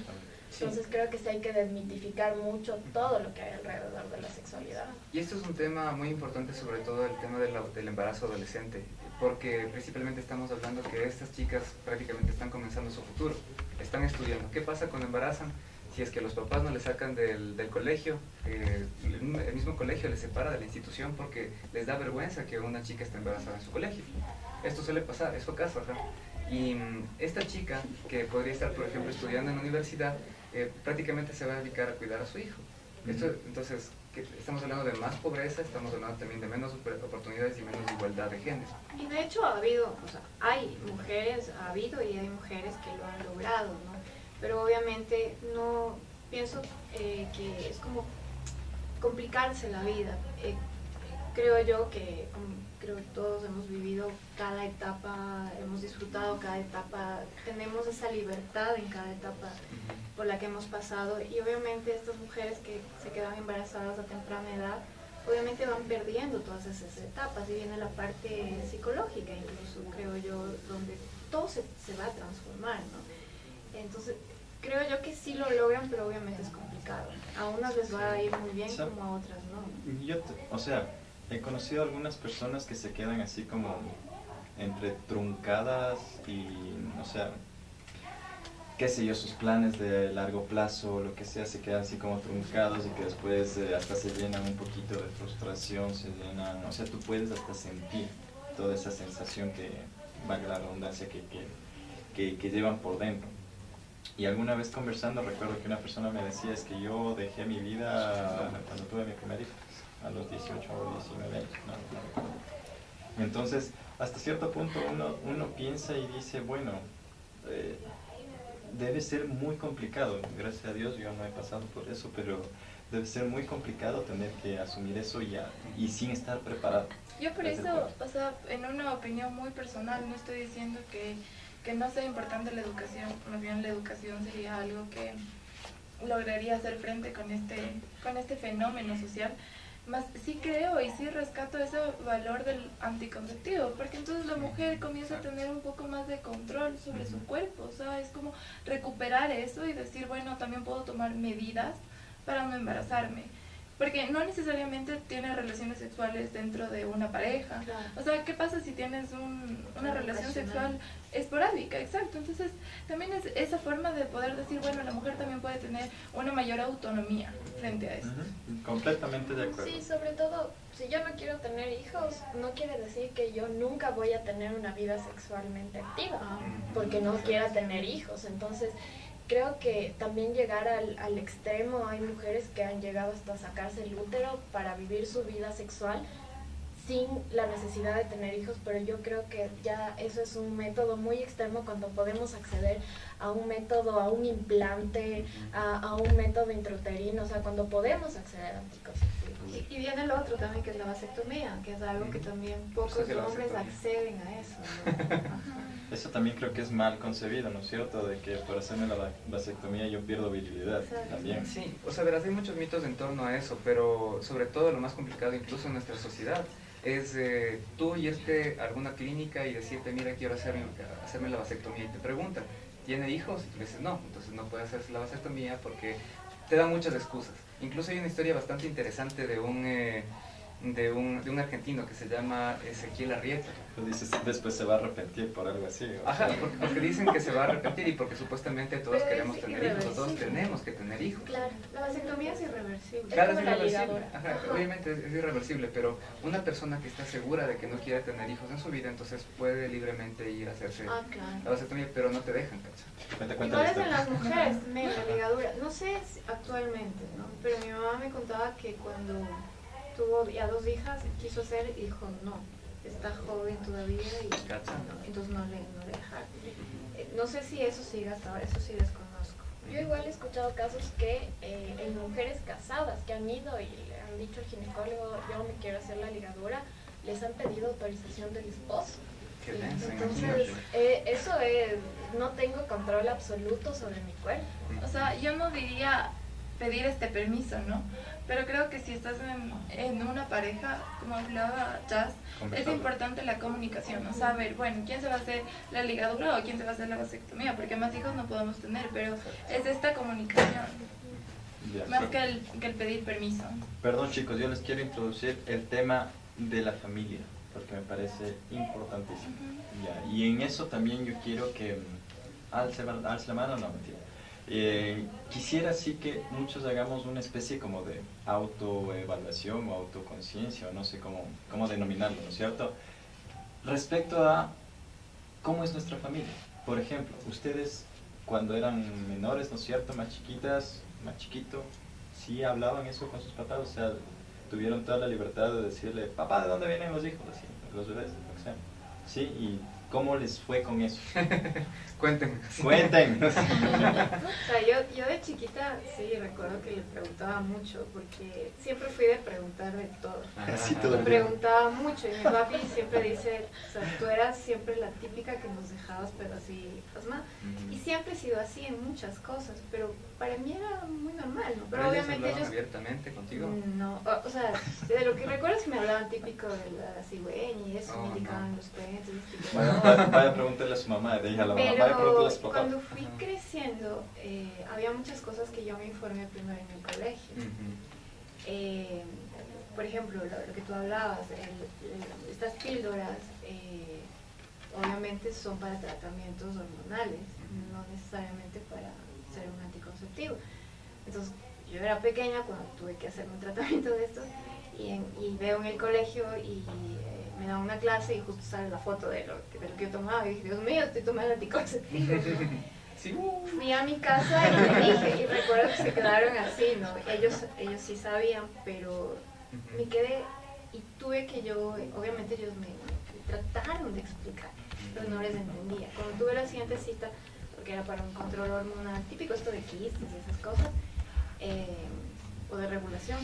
Entonces creo que sí hay que desmitificar mucho todo lo que hay alrededor de la sexualidad. Y esto es un tema muy importante, sobre todo el tema del embarazo adolescente, porque principalmente estamos hablando que estas chicas prácticamente están comenzando su futuro, están estudiando. ¿Qué pasa cuando embarazan? Si es que los papás no les sacan del colegio, el mismo colegio les separa de la institución porque les da vergüenza que una chica esté embarazada en su colegio. Esto suele pasar, es su caso acá. Y esta chica, que podría estar, por ejemplo, estudiando en la universidad, prácticamente se va a dedicar a cuidar a su hijo. Entonces, estamos hablando de más pobreza, estamos hablando también de menos oportunidades y menos igualdad de género. Y de hecho ha habido, o sea, hay mujeres, ha habido y hay mujeres que lo han logrado, ¿no? Pero obviamente no pienso que es como complicarse la vida. Creo yo que creo que todos hemos vivido cada etapa, hemos disfrutado cada etapa, tenemos esa libertad en cada etapa por la que hemos pasado, y obviamente estas mujeres que se quedan embarazadas a temprana edad, obviamente van perdiendo todas esas etapas, y viene la parte psicológica incluso, creo yo, donde todo se va a transformar, ¿no? Entonces, creo yo que sí lo logran, pero obviamente es complicado. A unas les va a ir muy bien, como a otras no. O sea, he conocido algunas personas que se quedan así como entre truncadas y, o sea, qué sé yo, sus planes de largo plazo, lo que sea, se quedan así como truncados, y que después hasta se llenan un poquito de frustración, se llenan, o sea, tú puedes hasta sentir toda esa sensación que, valga la redundancia, que llevan por dentro. Y alguna vez conversando recuerdo que una persona me decía, es que yo dejé mi vida cuando tuve mi primer hijo, a los 18 o 19 años, no recuerdo. Entonces, hasta cierto punto uno piensa y dice, bueno, debe ser muy complicado. Gracias a Dios yo no he pasado por eso, pero debe ser muy complicado tener que asumir eso y sin estar preparado. Yo por eso, o sea, en una opinión muy personal, no estoy diciendo que no sea importante la educación, más bien la educación sería algo que lograría hacer frente con este fenómeno social. Más sí creo y sí rescato ese valor del anticonceptivo, porque entonces la mujer comienza a tener un poco más de control sobre su cuerpo, o sea, es como recuperar eso y decir, bueno, también puedo tomar medidas para no embarazarme. Porque no necesariamente tienes relaciones sexuales dentro de una pareja. Claro. O sea, ¿qué pasa si tienes una relación sexual esporádica? Exacto. Entonces, también es esa forma de poder decir, bueno, la mujer también puede tener una mayor autonomía frente a esto. Completamente de acuerdo. Sí, sobre todo, si yo no quiero tener hijos, no quiere decir que yo nunca voy a tener una vida sexualmente activa, porque no quiera tener hijos. Entonces, creo que también llegar al extremo, hay mujeres que han llegado hasta sacarse el útero para vivir su vida sexual sin la necesidad de tener hijos, pero yo creo que ya eso es un método muy extremo cuando podemos acceder a un método, a un implante, a un método intrauterino, o sea, cuando podemos acceder a anticonceptivos. Y viene lo otro también, que es la vasectomía, que es algo que también pocos hombres acceden a eso, ¿no? Eso también creo que es mal concebido, ¿no es cierto? De que por hacerme la vasectomía yo pierdo virilidad también. Sí, o sea, verás, hay muchos mitos en torno a eso, pero sobre todo lo más complicado incluso en nuestra sociedad es tú irte a alguna clínica y decirte, mira, quiero hacerme la vasectomía, y te preguntan, ¿tiene hijos? Y tú le dices, no, entonces no puede hacerse la vasectomía porque te dan muchas excusas. Incluso hay una historia bastante interesante de un argentino que se llama Ezequiel Arrieta. Tú dices, después se va a arrepentir por algo así. Ajá, porque dicen que se va a arrepentir y porque supuestamente todos queremos tener hijos, o todos tenemos que tener hijos. Claro, la vasectomía es irreversible. Claro, es como la irreversible. ligadura. Ajá, obviamente es irreversible, pero una persona que está segura de que no quiere tener hijos en su vida, entonces puede libremente ir a hacerse Claro. la vasectomía, pero no te dejan, ¿cachai? Igual es en las mujeres también, la ligadura. No sé si actualmente, ¿no? Pero mi mamá me contaba que cuando tuvo ya 2 hijas, quiso hacer, y dijo, no, está joven todavía y no, entonces no le dejaron. No sé si eso sigue hasta ahora, eso sí desconozco. Yo igual he escuchado casos que en mujeres casadas que han ido y le han dicho al ginecólogo, yo me quiero hacer la ligadura, les han pedido autorización del esposo. Qué denso, Entonces, imagínate. eso es, no tengo control absoluto sobre mi cuerpo. O sea, yo no diría pedir este permiso, ¿no? Pero creo que si estás en una pareja, como hablaba Jazz, es importante la comunicación, ¿no? Saber, bueno, quién se va a hacer la ligadura o quién se va a hacer la vasectomía, porque más hijos no podemos tener, pero es esta comunicación, más que el pedir permiso. Perdón, chicos, yo les quiero introducir el tema de la familia, porque me parece importantísimo. Ya, y en eso también yo quiero que alce la mano, no, mentira. Quisiera sí que muchos hagamos una especie como de autoevaluación o autoconciencia, o no sé cómo denominarlo, ¿no es cierto? Respecto a cómo es nuestra familia. Por ejemplo, ustedes cuando eran menores, ¿no es cierto?, más chiquitas, más chiquito, sí hablaban eso con sus papás, o sea, tuvieron toda la libertad de decirle, papá, ¿de dónde vienen los hijos? Así, los bebés, o sea, sí, y ¿cómo les fue con eso? Cuéntenme. Cuenten. O sea, yo de chiquita sí recuerdo que le preguntaba mucho, porque siempre fui de preguntar de todo. Así todo Y el día. preguntaba mucho, y mi papi siempre dice, o sea, tú eras siempre la típica que nos dejabas, pero así, pasma. Y siempre he sido así en muchas cosas, pero para mí era muy normal, ¿no? Pero ellos obviamente hablaban ellos... abiertamente contigo. No, o sea, de lo que recuerdo es que me hablaban típico de la cigüeña y eso, me indicaban los cuentos y este tipo de cosas. Vaya a preguntarle a su mamá, de ella a la mamá, vaya a preguntarle Pero a su papá. cuando fui creciendo, había muchas cosas que yo me informé primero en el colegio. Por ejemplo, lo que tú hablabas, estas píldoras, obviamente son para tratamientos hormonales, no necesariamente para ser un anticonceptivo. Entonces, yo era pequeña cuando tuve que hacerme un tratamiento de estos y veo en el colegio y me dan una clase y justo sale la foto de lo que yo tomaba y dije, Dios mío, estoy tomando anticonceptivos. Sí. Fui a mi casa y le dije, y recuerdo que se quedaron así, ¿no? Ellos sí sabían, pero me quedé y tuve que obviamente ellos me trataron de explicar, pero no les entendía. Cuando tuve la siguiente cita, porque era para un control hormonal, típico esto de quistes y esas cosas, o de regulación,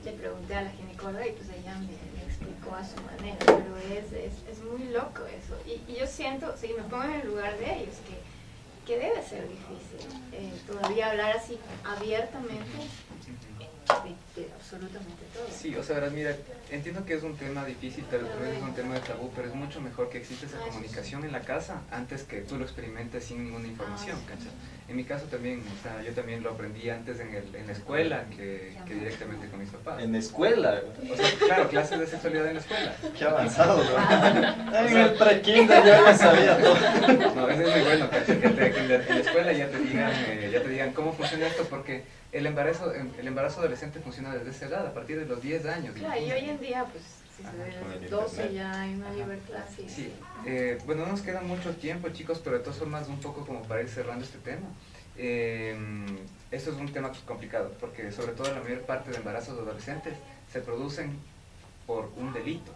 le pregunté a la ginecóloga y pues ella me explicó a su manera, pero es muy loco eso. Y yo siento, si me pongo en el lugar de ellos, que debe ser difícil todavía hablar así abiertamente de absolutamente todo. Sí, o sea, verás, mira, entiendo que es un tema difícil, tal vez es un tema de tabú, pero es mucho mejor que exista esa comunicación en la casa antes que tú lo experimentes sin ninguna información, ¿cachai? En mi caso también, o sea, yo también lo aprendí antes en la escuela que directamente con mis papás. En la escuela. O sea, claro, clases de sexualidad en la escuela. Qué avanzado, ¿no? En el pre-kinder yo ya sabía todo. No, eso es muy bueno, ¿cachai? Que en la escuela ya te digan cómo funciona esto, porque el embarazo adolescente funciona desde esa edad, a partir de los 10 años. Claro, y hoy en día, pues, si se con ve el 12 internet. ya hay una libertad, sí. Sí, bueno, no nos queda mucho tiempo, chicos, pero de todas formas, un poco como para ir cerrando este tema. Esto es un tema complicado, porque sobre todo la mayor parte de embarazos adolescentes se producen por un delito,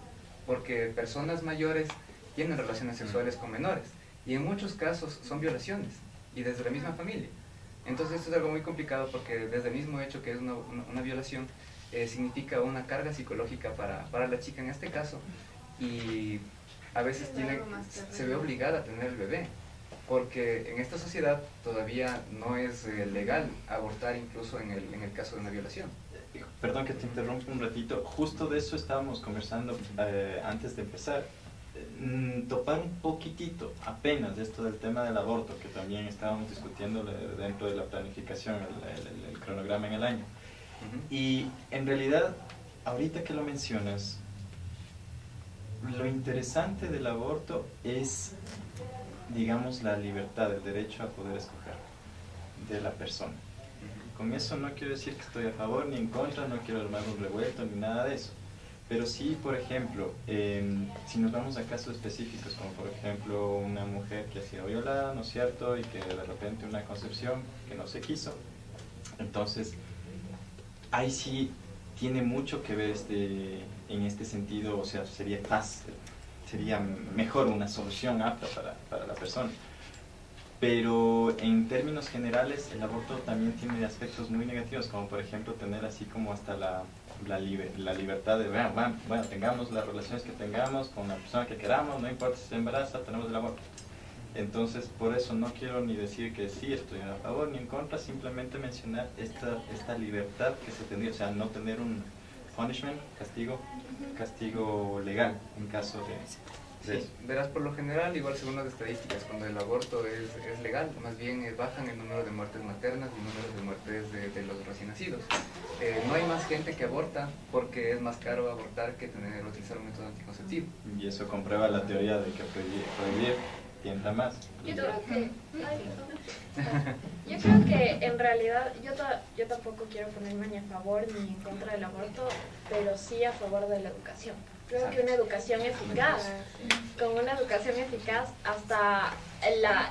porque personas mayores tienen relaciones sexuales con menores, y en muchos casos son violaciones, y desde la misma familia. Entonces esto es algo muy complicado porque desde el mismo hecho que es una violación, significa una carga psicológica para la chica en este caso, y a veces se ve obligada a tener el bebé, porque en esta sociedad todavía no es legal abortar incluso en el caso de una violación. Perdón que te interrumpa un ratito, justo de eso estábamos conversando antes de empezar. Topar un poquitito, apenas, de esto del tema del aborto, que también estábamos discutiendo dentro de la planificación, el cronograma en el año. Y en realidad, ahorita que lo mencionas, lo interesante del aborto es, digamos, la libertad, el derecho a poder escoger de la persona. Con eso no quiero decir que estoy a favor ni en contra, no quiero armar un revuelto ni nada de eso. Pero sí, por ejemplo, si nos vamos a casos específicos, como por ejemplo una mujer que ha sido violada, ¿no es cierto? Y que de repente una concepción que no se quiso. Entonces, ahí sí tiene mucho que ver en este sentido, o sea, sería mejor una solución apta para la persona. Pero en términos generales, el aborto también tiene aspectos muy negativos, como por ejemplo tener así como hasta la libertad de, bueno, tengamos las relaciones que tengamos con la persona que queramos, no importa si se embaraza, tenemos el aborto. Entonces, por eso no quiero ni decir que sí estoy a favor ni en contra, simplemente mencionar esta libertad que se tendría, o sea, no tener un punishment, castigo legal en caso de Sí, verás, por lo general, igual según las estadísticas, cuando el aborto es legal, más bien bajan el número de muertes maternas y el número de muertes de los recién nacidos. No hay más gente que aborta porque es más caro abortar que utilizar un método anticonceptivo. Y eso comprueba la teoría de que prohibir tienta más. Yo creo que en realidad yo tampoco quiero ponerme ni a favor ni en contra del aborto, pero sí a favor de la educación. Creo que una educación eficaz, con una educación eficaz hasta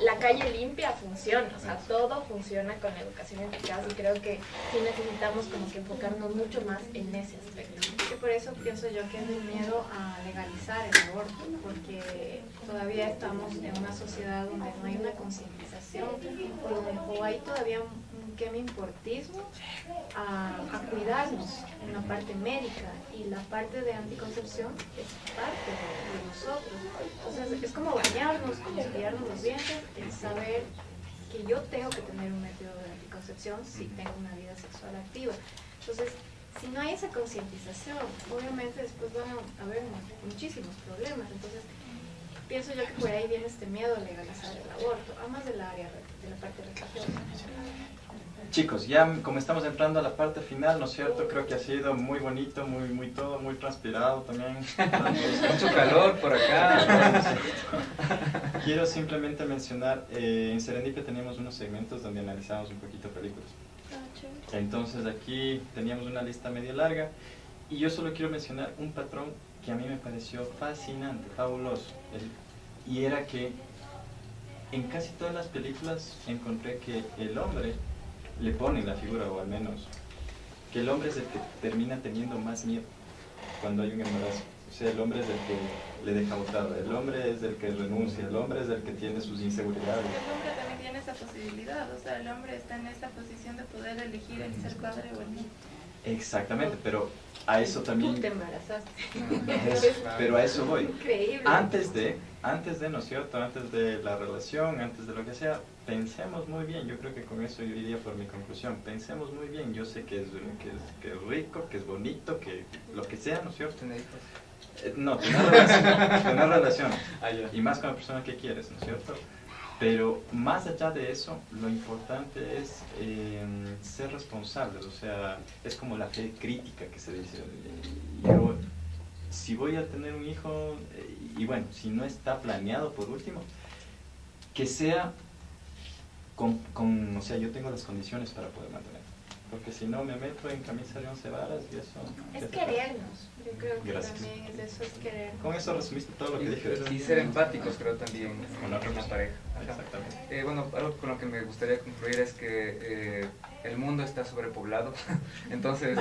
la calle limpia funciona, o sea, todo funciona con la educación eficaz y creo que sí necesitamos como que enfocarnos mucho más en ese aspecto. Y por eso pienso yo que es el miedo a legalizar el aborto, porque todavía estamos en una sociedad donde no hay una concientización o hay todavía un quema importismo a cuidarnos en la parte médica, y la parte de anticoncepción es parte de nosotros. Entonces es como bañarnos, como cepillarnos los dientes, el saber que yo tengo que tener un método de anticoncepción si tengo una vida sexual activa. Entonces, si no hay esa concientización, obviamente después van a haber muchísimos problemas. Entonces, pienso yo que por ahí viene este miedo a legalizar el aborto, además del área de la parte religiosa. Chicos, ya como estamos entrando a la parte final, ¿no es cierto? Creo que ha sido muy bonito, muy todo, muy transpirado también. Mucho calor por acá. Quiero simplemente mencionar, en Serendipia teníamos unos segmentos donde analizamos un poquito películas. Entonces aquí teníamos una lista medio larga y yo solo quiero mencionar un patrón que a mí me pareció fascinante, fabuloso. Y era que en casi todas las películas encontré que el hombre le ponen la figura, o al menos que el hombre es el que termina teniendo más miedo cuando hay un embarazo. O sea, el hombre es el que le deja botado, el hombre es el que renuncia, el hombre es el que tiene sus inseguridades. El hombre también tiene esa posibilidad, o sea, el hombre está en esa posición de poder elegir el ser padre o el no. Exactamente, pero a eso también... Tú te embarazaste. Pero a eso voy. Increíble. Antes de, ¿no es cierto? Antes de la relación, antes de lo que sea, pensemos muy bien. Yo creo que con eso yo iría por mi conclusión. Pensemos muy bien. Yo sé que es rico, que es bonito, que lo que sea, ¿no es cierto? ¿Tener hijos? No, tener relación. Ah, ya. Y más con la persona que quieres, ¿no es cierto? Pero más allá de eso, lo importante es ser responsables. O sea, es como la fe crítica que se dice. Yo, si voy a tener un hijo, y bueno, si no está planeado por último, que sea o sea, yo tengo las condiciones para poder mantener. Porque si no me meto en camisa de 11 varas y eso... Es querernos. Yo creo que Gracias. también es eso, es querer. Con eso resumiste todo lo que dije. Y ser empáticos creo también Con la en la pareja. Exactamente. Bueno, algo con lo que me gustaría concluir es que el mundo está sobrepoblado, entonces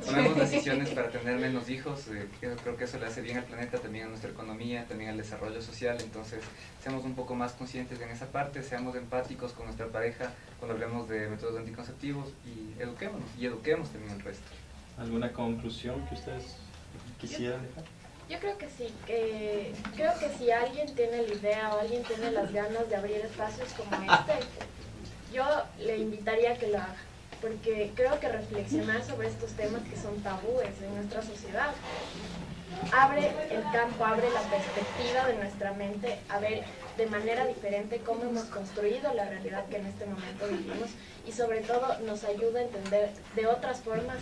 tomemos decisiones para tener menos hijos. Yo creo que eso le hace bien al planeta, también a nuestra economía, también al desarrollo social. Entonces seamos un poco más conscientes en esa parte, seamos empáticos con nuestra pareja cuando hablemos de métodos anticonceptivos y eduquémonos y eduquemos también al resto. ¿Alguna conclusión que ustedes quisieran dejar? Yo creo que sí, creo que si alguien tiene la idea o alguien tiene las ganas de abrir espacios como este, yo le invitaría a que lo haga, porque creo que reflexionar sobre estos temas que son tabúes en nuestra sociedad abre el campo, abre la perspectiva de nuestra mente a ver de manera diferente cómo hemos construido la realidad que en este momento vivimos, y sobre todo nos ayuda a entender de otras formas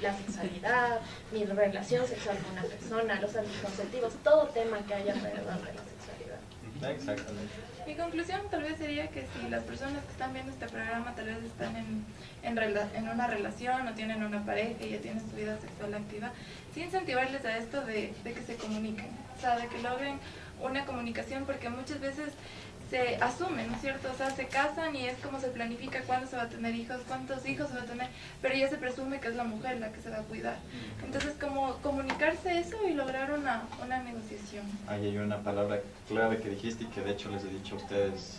la sexualidad, mi relación sexual con una persona, los anticonceptivos, todo tema que haya alrededor de la sexualidad. Exactamente. Mi conclusión tal vez sería que si las personas que están viendo este programa tal vez están en una relación o tienen una pareja y ya tienen su vida sexual activa, sí incentivarles a esto de que se comuniquen, o sea, de que logren una comunicación, porque muchas veces se asume, ¿no es cierto? O sea, se casan y es como se planifica cuándo se va a tener hijos, cuántos hijos se va a tener, pero ya se presume que es la mujer la que se va a cuidar. Entonces, como comunicarse eso y lograr una negociación. Ahí hay una palabra clave que dijiste y que de hecho les he dicho a ustedes,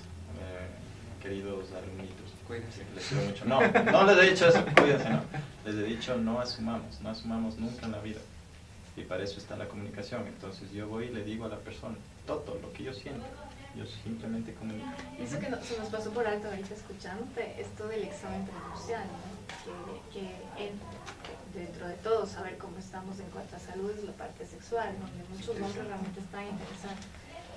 queridos alumnitos. Cuídense. Les quiero mucho. No les he dicho eso, cuídense, no. Les he dicho no asumamos nunca en la vida. Y para eso está la comunicación. Entonces yo voy y le digo a la persona todo lo que yo siento. Yo simplemente comunico. Eso que se nos pasó por alto ahorita escuchándote, esto del examen prenupcial, ¿no? que dentro de todo saber cómo estamos en cuanto a salud es la parte sexual, donde muchos hombres realmente están interesados.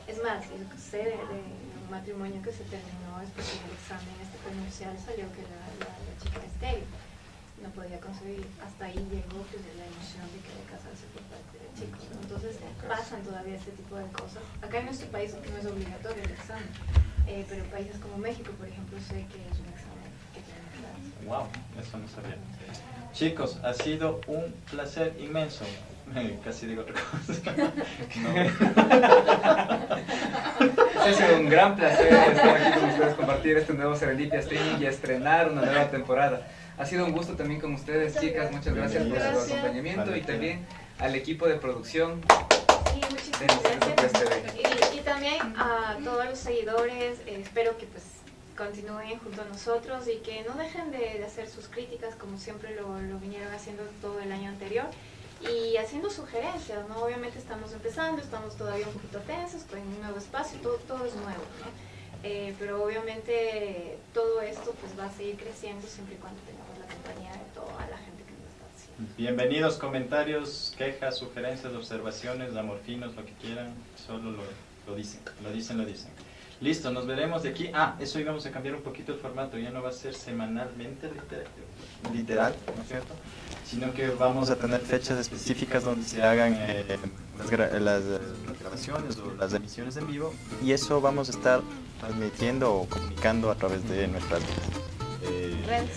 Es más, yo sé de un matrimonio que se terminó después del examen prenupcial salió que la chica era estéril, no podía concebir. Hasta ahí llegó pues, la emoción de querer casarse por parte del chico, ¿no? Entonces pasan todavía este tipo de cosas. Acá en nuestro país no es obligatorio el examen, pero en países como México, por ejemplo, sé que es un examen que tienen que darse. Wow, eso no sabía. Chicos, ha sido un placer inmenso. Casi digo otra cosa. Ha sido un gran placer estar aquí con ustedes, compartir este nuevo Serendipia Streaming y estrenar una nueva temporada. Ha sido un gusto también con ustedes, chicas. Muchas gracias por su acompañamiento y también al equipo de producción. Sí, muchísimas gracias. Y también a todos los seguidores, espero que pues continúen junto a nosotros y que no dejen de hacer sus críticas como siempre lo vinieron haciendo todo el año anterior. Y haciendo sugerencias, ¿no? Obviamente estamos empezando, estamos todavía un poquito tensos, con un nuevo espacio, todo es nuevo, ¿no? Pero obviamente todo esto pues va a seguir creciendo siempre y cuando tengamos la compañía de toda la gente que nos está haciendo. Bienvenidos, comentarios, quejas, sugerencias, observaciones, amorfinos, lo que quieran, solo lo dicen. Listo, nos veremos de aquí. Eso íbamos a cambiar un poquito el formato, ya no va a ser semanalmente literal, ¿no es cierto? Sino que vamos a tener fechas específicas donde se hagan las grabaciones o las emisiones en vivo, y eso vamos a estar transmitiendo o comunicando a través de nuestras Redes.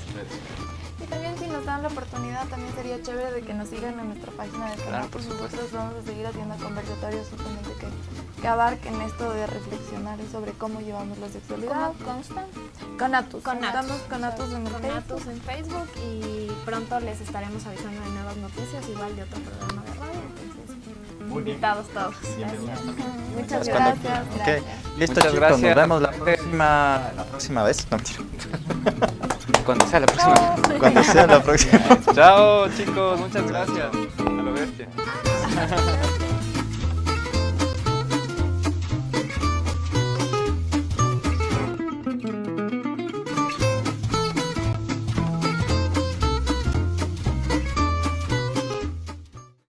Y también si nos dan la oportunidad, también sería chévere de que nos sigan en nuestra página del canal, porque nosotros vamos a seguir haciendo conversatorios justamente que abarquen esto de reflexionar sobre cómo llevamos la sexualidad. ¿Cómo constan? Con Atus. Con Atus. Estamos con Atus en el Con Facebook. Atus en Facebook y pronto les estaremos avisando de nuevas noticias, igual de otro programa de radio, entonces Muy bien. invitados todos. Bienvenidos también. Muchas Cuando gracias. quieran. Gracias. Ok, listo, Muchas chicos, gracias. nos vemos la próxima vez. No, mentira. Cuando sea la próxima. Cuando sea la próxima. Chao chicos, muchas gracias. A lo bestia.